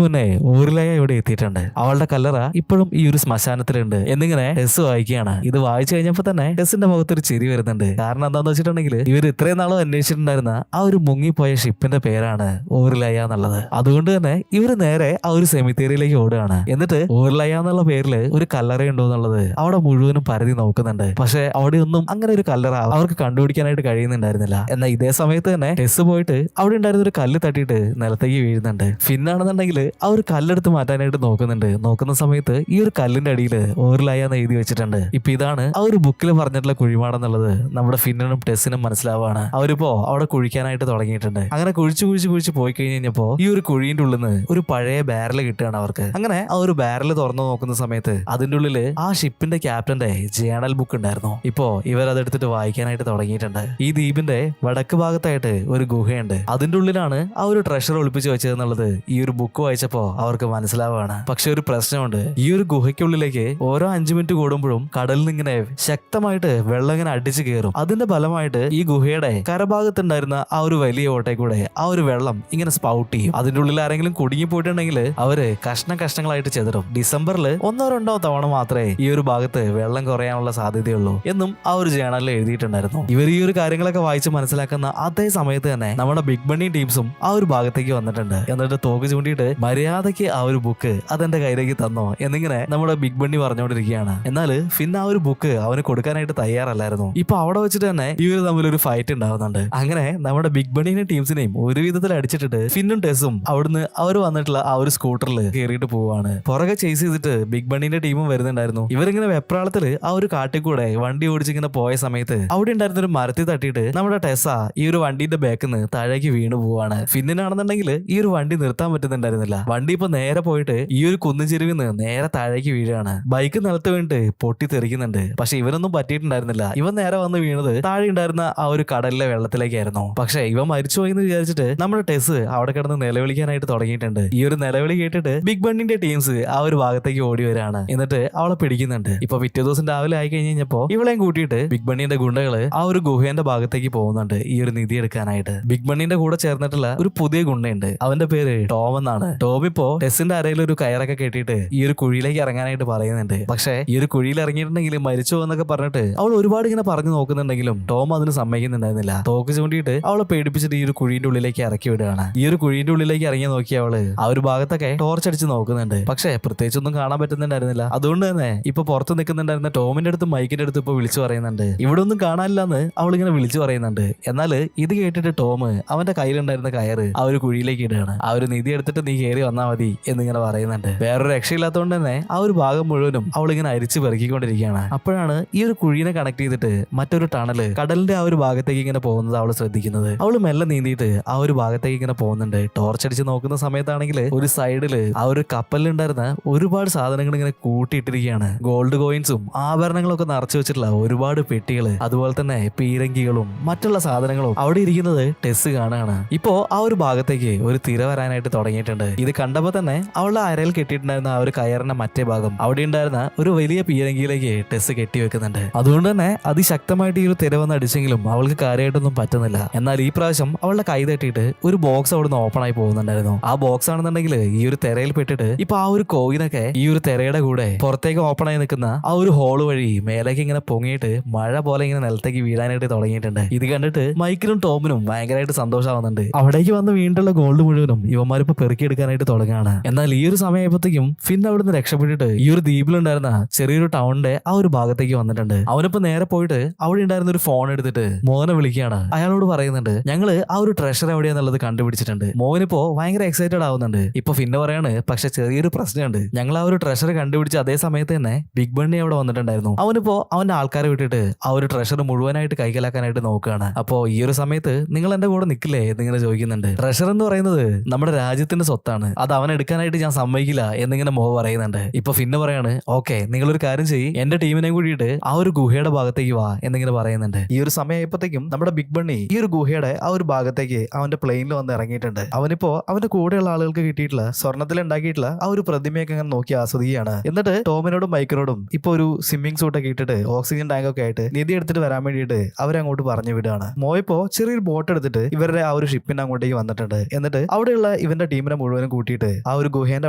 മുന്നേ ഊറിലയ ഇവിടെ എത്തിയിട്ടുണ്ട്, അവളുടെ കല്ലറ ഇപ്പോഴും ഈ ഒരു ശ്മശാനത്തിലുണ്ട് എന്നിങ്ങനെ ടെസ് വായിക്കുകയാണ്. ഇത് വായിച്ചു കഴിഞ്ഞപ്പോ തന്നെ ടെസ്സിന്റെ മുഖത്തൊരു ചിരി വരുന്നുണ്ട്. കാരണം എന്താന്ന് വെച്ചിട്ടുണ്ടെങ്കിൽ ഇവർ ഇത്രയും നാളും അന്വേഷിച്ചിട്ടുണ്ടായിരുന്ന ആ ഒരു മുങ്ങിപ്പോയ ഷിപ്പിന്റെ പേരാണ് ഊറിലയ എന്നുള്ളത്. അതുകൊണ്ട് തന്നെ ഇവര് നേരെ ആ ഒരു സെമിത്തേരിയിലേക്ക് ഓടുകയാണ്. എന്നിട്ട് ഊറിലയ എന്നുള്ള പേരില് ഒരു കല്ലറയുണ്ടോ എന്നുള്ളത് അവിടെ മുഴുവനും പരതി നോക്കുന്നുണ്ട്. പക്ഷെ അവിടെ ഒന്നും അങ്ങനെ ഒരു കല്ലറ അവർക്ക് കണ്ടുപിടിക്കാനായിട്ട് കഴിയുന്നുണ്ടായിരുന്നില്ല. എന്നാൽ ഇതേ സമയത്ത് തന്നെ ടെസ് പോയിട്ട് അവിടെ ഉണ്ടായിരുന്ന ഒരു കല്ല് തട്ടിയിട്ട് നിലത്തേക്ക് വീഴുന്നുണ്ട്. ഫിന്നാണെന്നുണ്ടെങ്കിൽ ആ ഒരു കല്ലെടുത്ത് മാറ്റാനായിട്ട് നോക്കുന്നുണ്ട്. നോക്കുന്ന സമയത്ത് ഈ ഒരു കല്ലിന്റെ അടിയിൽ ഊറിലയ എന്ന് എഴുതി വെച്ചിട്ടുണ്ട്. ഇപ്പൊ ഇതാണ് ആ ഒരു ബുക്കിൽ പറഞ്ഞിട്ടുള്ള കുഴിമാടെന്നുള്ളത് നമ്മുടെ ഫിന്നിനും ടെസ്സിനും മനസ്സിലാവാണ്. അവരിപ്പോ അവിടെ കുഴിക്കാനായിട്ട് തുടങ്ങിയിട്ടുണ്ട്. അങ്ങനെ കുഴിച്ച് പോയി കഴിഞ്ഞപ്പോ ഈ ഒരു കുഴിന്റെ ഉള്ളിൽ നിന്ന് ഒരു പഴയ ബാരൽ കിട്ടുകയാണ് അവർക്ക്. അങ്ങനെ ആ ഒരു ബാരൽ തുറന്നു നോക്കുന്ന സമയത്ത് അതിന്റെ ഉള്ളില് ആ ഷിപ്പിന്റെ ക്യാപ്റ്റന്റെ ജേണൽ ബുക്ക് ഉണ്ടായിരുന്നു. ഇപ്പോ ഇവർ അതെടുത്തിട്ട് വായിക്കാനായിട്ട് തുടങ്ങിയിട്ടുണ്ട്. ഈ ദ്വീപിന്റെ വടക്ക് ഭാഗത്തായിട്ട് ഒരു ഗുഹയുണ്ട്. അതിന്റെ ഉള്ളിലാണ് ആ ഒരു ട്രഷർ ഒളിപ്പിച്ച് വെച്ചതെന്നുള്ളത് ഈ ഒരു ബുക്ക് വായിച്ചപ്പോ അവർക്ക് മനസ്സിലാവുകയാണ്. പക്ഷെ ഒരു പ്രശ്നമുണ്ട്. ഈ ഒരു ഗുഹയ്ക്കുള്ളിലേക്ക് ഓരോ 5 മിനിറ്റ് കൂടുമ്പോഴും കടലിൽ നിന്ന് ഇങ്ങനെ ശക്തമായിട്ട് വെള്ളം ഇങ്ങനെ അടിച്ചു കയറും. അതിന്റെ ഫലമായിട്ട് ഈ ഗുഹയുടെ കരഭാഗത്തുണ്ടായിരുന്ന ആ ഒരു വലിയ ഓട്ടയ്ക്കൂടെ ആ ഒരു വെള്ളം ഇങ്ങനെ സ്പൗട്ട് ചെയ്യും. അതിന്റെ ഉള്ളിൽ ആരെങ്കിലും കുടുങ്ങി പോയിട്ടുണ്ടെങ്കിൽ അവര് കഷ്ണങ്ങളായിട്ട് ചെതറും. ഡിസംബറിൽ 1-2 തവണ മാത്രമേ ഈ ഒരു ഭാഗത്ത് വെള്ളം കുറയാനുള്ള സാധ്യതയുള്ളൂ എന്നും ആ ഒരു ജേണലിൽ എഴുതിയിട്ടുണ്ടായിരുന്നു. ഇവർ ഈ ഒരു കാര്യങ്ങളൊക്കെ വായിച്ച് മനസ്സിലാക്കുന്ന അതേ സമയത്ത് തന്നെ നമ്മുടെ ബിഗ് ബണ്ണി ടീംസും ആ ഒരു ഭാഗത്തേക്ക് വന്നിട്ടുണ്ട്. എന്നിട്ട് തോക്ക് ചൂണ്ടിയിട്ട് മര്യാദയ്ക്ക് ആ ഒരു ബുക്ക് അതെന്റെ കയ്യിലേക്ക് തന്നോ എന്നിങ്ങനെ നമ്മുടെ ബിഗ് ബണ്ണി പറഞ്ഞുകൊണ്ടിരിക്കുകയാണ്. എന്നാൽ ഫിൻ ആ ഒരു ബുക്ക് അവന് കൊടുക്കാനായിട്ട് തയ്യാറല്ലായിരുന്നു. ഇപ്പൊ അവിടെ വെച്ചിട്ട് തന്നെ ഇവർ തമ്മിൽ ഒരു ഫൈറ്റ് ഉണ്ടാവുന്നുണ്ട്. അങ്ങനെ നമ്മുടെ ബിഗ് ബണ്ണിനെ ടീംസിനെയും ഒരു വിധത്തിൽ അടിച്ചിട്ട് ഫിന്നും ടെസ്സും അവിടുന്ന് അവർ വന്നിട്ടുള്ള ആ ഒരു സ്കൂട്ടറിൽ കയറിയിട്ട് പോവാണ്. പുറകെ ചേസ് ചെയ്തിട്ട് ബിഗ് ബണ്ണിന്റെ ടീമും വരുന്നുണ്ടായിരുന്നു. ഇവരിങ്ങനെ വെപ്രാളത്തില് ആ ഒരു കാട്ടിക്കൂടെ വണ്ടി ഓടിച്ചിങ്ങനെ പോയ സമയത്ത് അവിടെ ഉണ്ടായിരുന്ന ഒരു മരത്തിൽ തട്ടിയിട്ട് നമ്മുടെ ടെസ്സ ഈ ഒരു വണ്ടിന്റെ ബാക്കിൽ നിന്ന് താഴേക്ക് വീണു പോവാണ്. ഫിന്നിനാണെന്നുണ്ടെങ്കിൽ ഈ ഒരു വണ്ടി നിർത്താൻ പറ്റുന്നുണ്ടായിരുന്നില്ല. വണ്ടി ഇപ്പൊ നേരെ പോയിട്ട് ഈ ഒരു കുന്നുചെരുവിൽ നിന്ന് നേരെ താഴേക്ക് വീഴാണ്. ബൈക്ക് നിലത്ത് വീണിട്ട് പൊട്ടിത്തെറിക്കുന്നുണ്ട്. പക്ഷെ ഇവനൊന്നും പറ്റിയിട്ടുണ്ടായിരുന്നില്ല. ഇവൻ നേരെ വന്ന് വീണത് താഴെ ഉണ്ടായിരുന്ന ആ ഒരു കടലിലെ വെള്ളത്തിലേക്കായിരുന്നു. പക്ഷെ ഇവൻ മരിച്ചുപോയി എന്ന് വിചാരിച്ചിട്ട് നമ്മുടെ ടെസ് അവിടെ കിടന്ന് നിലവിളിക്കാനായിട്ട് തുടങ്ങിയിട്ടുണ്ട്. ഈ ഒരു നിലവിളി കേട്ടിട്ട് ബിഗ് ബണ്ണിന്റെ ടീംസ് ആ ഒരു ഭാഗത്തേക്ക് ഓടി വരാണ്. എന്നിട്ട് അവളെ പിടിക്കുന്നുണ്ട്. ഇപ്പൊ പിറ്റേ ദിവസം രാവിലെ ആയി കഴിഞ്ഞപ്പോ ഇവളെയും കൂട്ടിയിട്ട് ബിഗ് ബണ്ണിന്റെ ഗുണ്ടകള് ആ ഒരു ഗുഹേന്റെ ഭാഗത്തേക്ക് പോകുന്നുണ്ട് ഈ ഒരു നിധി എടുക്കാനായിട്ട്. ബിഗ് ബണ്ണിന്റെ കൂടെ ചേർന്നിട്ടുള്ള ഒരു പുതിയ ഗുണ്ടയുണ്ട്. അവന്റെ പേര് ടോം എന്നാണ്. ടോം ഇപ്പോ ടെസ്സിന്റെ അരയിൽ ഒരു കയറൊക്കെ കെട്ടിയിട്ട് ഈ ഒരു കുഴിയിലേക്ക് ഇറങ്ങാനായിട്ട് പറയുന്നുണ്ട്. പക്ഷെ ഈ ഒരു കുഴിയിൽ ഇറങ്ങിയിട്ടുണ്ടെങ്കിൽ മരിച്ചോ എന്നൊക്കെ പറഞ്ഞിട്ട് അവൾ ഒരുപാട് ഇങ്ങനെ പറഞ്ഞു നോക്കുന്നുണ്ടെങ്കിലും ടോം അതിന് സമ്മതിക്കുന്നുണ്ടായിരുന്നില്ല. തോക്ക് ചൂണ്ടിയിട്ട് അവളെ പേടിപ്പിച്ചിട്ട് ഈ ഒരു കുഴിന്റെ ഉള്ളിലേക്ക് ഇറക്കി വിടുകയാണ്. ഈ ഒരു കുഴിന്റെ ഉള്ളിലേക്ക് ഇറങ്ങി നോക്കിയ അവള് ആ ഒരു ഭാഗത്തൊക്കെ ടോർച്ച് അടിച്ച് നോക്കുന്നുണ്ട്. പക്ഷെ പ്രത്യേകിച്ചൊന്നും കാണാൻ പറ്റുന്നുണ്ടായിരുന്നില്ല. അതുകൊണ്ട് തന്നെ ഇപ്പൊ പുറത്ത് നിൽക്കുന്നുണ്ടായിരുന്ന ടോമിന്റെ അടുത്ത് മൈക്കിന്റെ അടുത്ത് ഇപ്പൊ വിളിച്ചു പറയുന്നുണ്ട്. ഇവിടെ ഒന്നും കാണാനില്ലെന്ന് അവൾ ഇങ്ങനെ വിളിച്ചു പറയുന്നുണ്ട്. എന്നാൽ ഇത് കേട്ടിട്ട് ടോം അവന്റെ കയ്യിലുണ്ടായിരുന്ന കയറ് ആ ഒരു കുഴിയിലേക്ക് ഇടുകയാണ്. ആ ഒരു നിധി എടുത്തിട്ട് നീ കയറി വന്നാൽ മതി എന്നിങ്ങനെ പറയുന്നുണ്ട്. വേറൊരു രക്ഷയില്ലാത്തതുകൊണ്ട് തന്നെ ആ ഒരു ഭാഗം മുഴുവനും അവൾ ഇങ്ങനെ അരിച്ച് പെറുക്കിക്കൊണ്ടിരിക്കുകയാണ്. അപ്പോഴാണ് ഈ ഒരു കുഴീനെ കണക്ട് ചെയ്തിട്ട് മറ്റൊരു ടണല് കടലിന്റെ ആ ഒരു ഭാഗത്തേക്ക് ഇങ്ങനെ പോകുന്നത് അവൾ ശ്രദ്ധിക്കുന്നത്. അവള് മെല്ലെ നീന്തിയിട്ട് ആ ഒരു ഭാഗത്തേക്ക് ഇങ്ങനെ പോകുന്നുണ്ട്. ടോർച്ച് അടിച്ച് നോക്കുന്ന സമയത്താണെങ്കിൽ ഒരു സൈഡില് ആ ഒരു കപ്പലിലുണ്ടായിരുന്ന ഒരുപാട് സാധനങ്ങൾ ഇങ്ങനെ കൂട്ടിയിട്ടിരിക്കുകയാണ്. ഗോൾഡ് കോയിൻസും ആഭരണങ്ങളും ഒക്കെ നിറച്ചു വെച്ചിട്ടുള്ള ഒരുപാട് പെട്ടികള്, അതുപോലെ തന്നെ പീരങ്കികളും മറ്റുള്ള സാധനങ്ങളും അവിടെ ഇരിക്കുന്നത് ടെസ് കാണുകയാണ്. ഇപ്പോ ആ ഒരു ഭാഗത്തേക്ക് ഒരു തിര വരാനായിട്ട് തുടങ്ങിയിട്ടുണ്ട്. ഇത് കണ്ടപ്പോ തന്നെ അവളുടെ അരയിൽ കെട്ടിയിട്ടുണ്ടായിരുന്ന ആ ഒരു കയറിന്റെ മറ്റേ ഭാഗം അവിടെ ഉണ്ടായിരുന്ന ഒരു വലിയ പീരങ്കിയിലേക്ക് ടെസ് കെട്ടിവെക്കുന്നുണ്ട്. അതുകൊണ്ട് തന്നെ അതിശക്തമായിട്ട് ഈ ഒരു തിര വന്ന് അടിച്ചെങ്കിലും അവൾക്ക് കാര്യമായിട്ടൊന്നും പറ്റുന്നില്ല. എന്നാൽ എന്നാൽ ഈ പ്രാവശ്യം അവളുടെ കൈ തട്ടിയിട്ട് ഒരു ബോക്സ് അവിടുന്ന് ഓപ്പൺ ആയി പോകുന്നുണ്ടായിരുന്നു. ആ ബോക്സ് ആണെന്നുണ്ടെങ്കിൽ ഈ ഒരു തെരയിൽ പെട്ടിട്ട് ഇപ്പൊ ആ ഒരു കോയിനൊക്കെ ഈ ഒരു തെരയുടെ കൂടെ പുറത്തേക്ക് ഓപ്പൺ ആയി നിൽക്കുന്ന ആ ഒരു ഹോള് വഴി മേലേക്ക് ഇങ്ങനെ പൊങ്ങിയിട്ട് മഴ പോലെ ഇങ്ങനെ നിലത്തേക്ക് വീഴാനായിട്ട് തുടങ്ങിയിട്ടുണ്ട്. ഇത് കണ്ടിട്ട് മൈക്കിനും ടോമിനും ഭയങ്കരമായിട്ട് സന്തോഷമാവുന്നുണ്ട്. അവിടേക്ക് വന്ന് വീണ്ടുള്ള ഗോൾഡ് മുഴുവനും ഇവന്മാരിപ്പോ പെറുക്കിയെടുക്കാനായിട്ട് തുടങ്ങുകയാണ്. എന്നാൽ ഈ ഒരു സമയമായപ്പോഴത്തേക്കും ഫിൻ അവിടുന്ന് രക്ഷപ്പെട്ടിട്ട് ഈ ഒരു ദ്വീപിലുണ്ടായിരുന്ന ചെറിയൊരു ടൗണിന്റെ ആ ഒരു ഭാഗത്തേക്ക് വന്നിട്ടുണ്ട്. അവനിപ്പോ നേരെ പോയിട്ട് അവിടെ ഉണ്ടായിരുന്ന ഒരു ഫോൺ എടുത്തിട്ട് മോനെ വിളിക്കുകയാണ്. അയാളോട് പറയുന്നുണ്ട് ഞങ്ങള് ആ ഒരു ട്രഷർ എവിടെയാന്നുള്ളത് കണ്ടുപിടിച്ചിട്ടുണ്ട്. മോനിപ്പോ ഭയങ്കര എക്സൈറ്റഡ് ആവുന്നുണ്ട്. ഇപ്പൊ ഫിന്ന് പറയാണ് പക്ഷെ ചെറിയൊരു പ്രശ്നമുണ്ട്. ഞങ്ങൾ ആ ഒരു ട്രഷർ കണ്ടുപിടിച്ച അതേ സമയത്ത് തന്നെ ബിഗ് ബണ്ണി അവിടെ വന്നിട്ടുണ്ടായിരുന്നു. അവനിപ്പോ അവന്റെ ആൾക്കാരെ വിട്ടിട്ട് ആ ഒരു ട്രഷർ മുഴുവനായിട്ട് കൈക്കലാക്കാനായിട്ട് നോക്കുകയാണ്. അപ്പോ ഈ ഒരു സമയത്ത് നിങ്ങൾ എന്റെ കൂടെ നിൽക്കില്ലേ എന്നിങ്ങനെ ചോദിക്കുന്നുണ്ട്. ട്രഷർ എന്ന് പറയുന്നത് നമ്മുടെ രാജ്യത്തിന്റെ സ്വത്താണ്, അത് അവൻ എടുക്കാനായിട്ട് ഞാൻ സമ്മതിക്കില്ല എന്നിങ്ങനെ മോ പറയുന്നുണ്ട്. ഇപ്പൊ ഫിന്ന് പറയാണ് ഓക്കെ നിങ്ങളൊരു കാര്യം ചെയ്യ്, എന്റെ ടീമിനെ കൂടിയിട്ട് ആ ഒരു ഗുഹയുടെ ഭാഗത്തേക്ക് വാ എന്നിങ്ങനെ പറയുന്നുണ്ട്. ഈ ഒരു സമയമായപ്പോഴത്തേക്കും നമ്മുടെ ബിഗ് ബണ്ണി ഈ ഒരു ഗുഹയുടെ ആ ഒരു ഭാഗത്തേക്ക് അവന്റെ പ്ലെയിനിൽ വന്ന് ഇറങ്ങിയിട്ടുണ്ട്. അവനിപ്പോ അവന്റെ കൂടെയുള്ള ആളുകൾക്ക് കിട്ടിയിട്ടുള്ള സ്വർണ്ണത്തിൽ ഉണ്ടാക്കിയിട്ടുള്ള ആ ഒരു പ്രതിമയൊക്കെ അങ്ങനെ നോക്കി ആസ്വദിക്കുകയാണ്. എന്നിട്ട് ടോമിനോടും മൈക്കിനോടും ഇപ്പൊ ഒരു സ്വിമ്മിംഗ് സൂട്ടൊക്കെ ഇട്ടിട്ട് ഓക്സിജൻ ടാങ്ക് ഒക്കെ ആയിട്ട് നിധി എടുത്തിട്ട് വരാൻ വേണ്ടിയിട്ട് അവരങ്ങോട്ട് പറഞ്ഞു വിടുകയാണ്. മോയിപ്പോ ചെറിയൊരു ബോട്ട് എടുത്തിട്ട് ഇവരുടെ ആ ഒരു ഷിപ്പിന്റെ അങ്ങോട്ടേക്ക് വന്നിട്ടുണ്ട്. എന്നിട്ട് അവിടെയുള്ള ഇവന്റെ ടീമിനെ മുഴുവനും കൂട്ടിയിട്ട് ആ ഒരു ഗുഹേന്റെ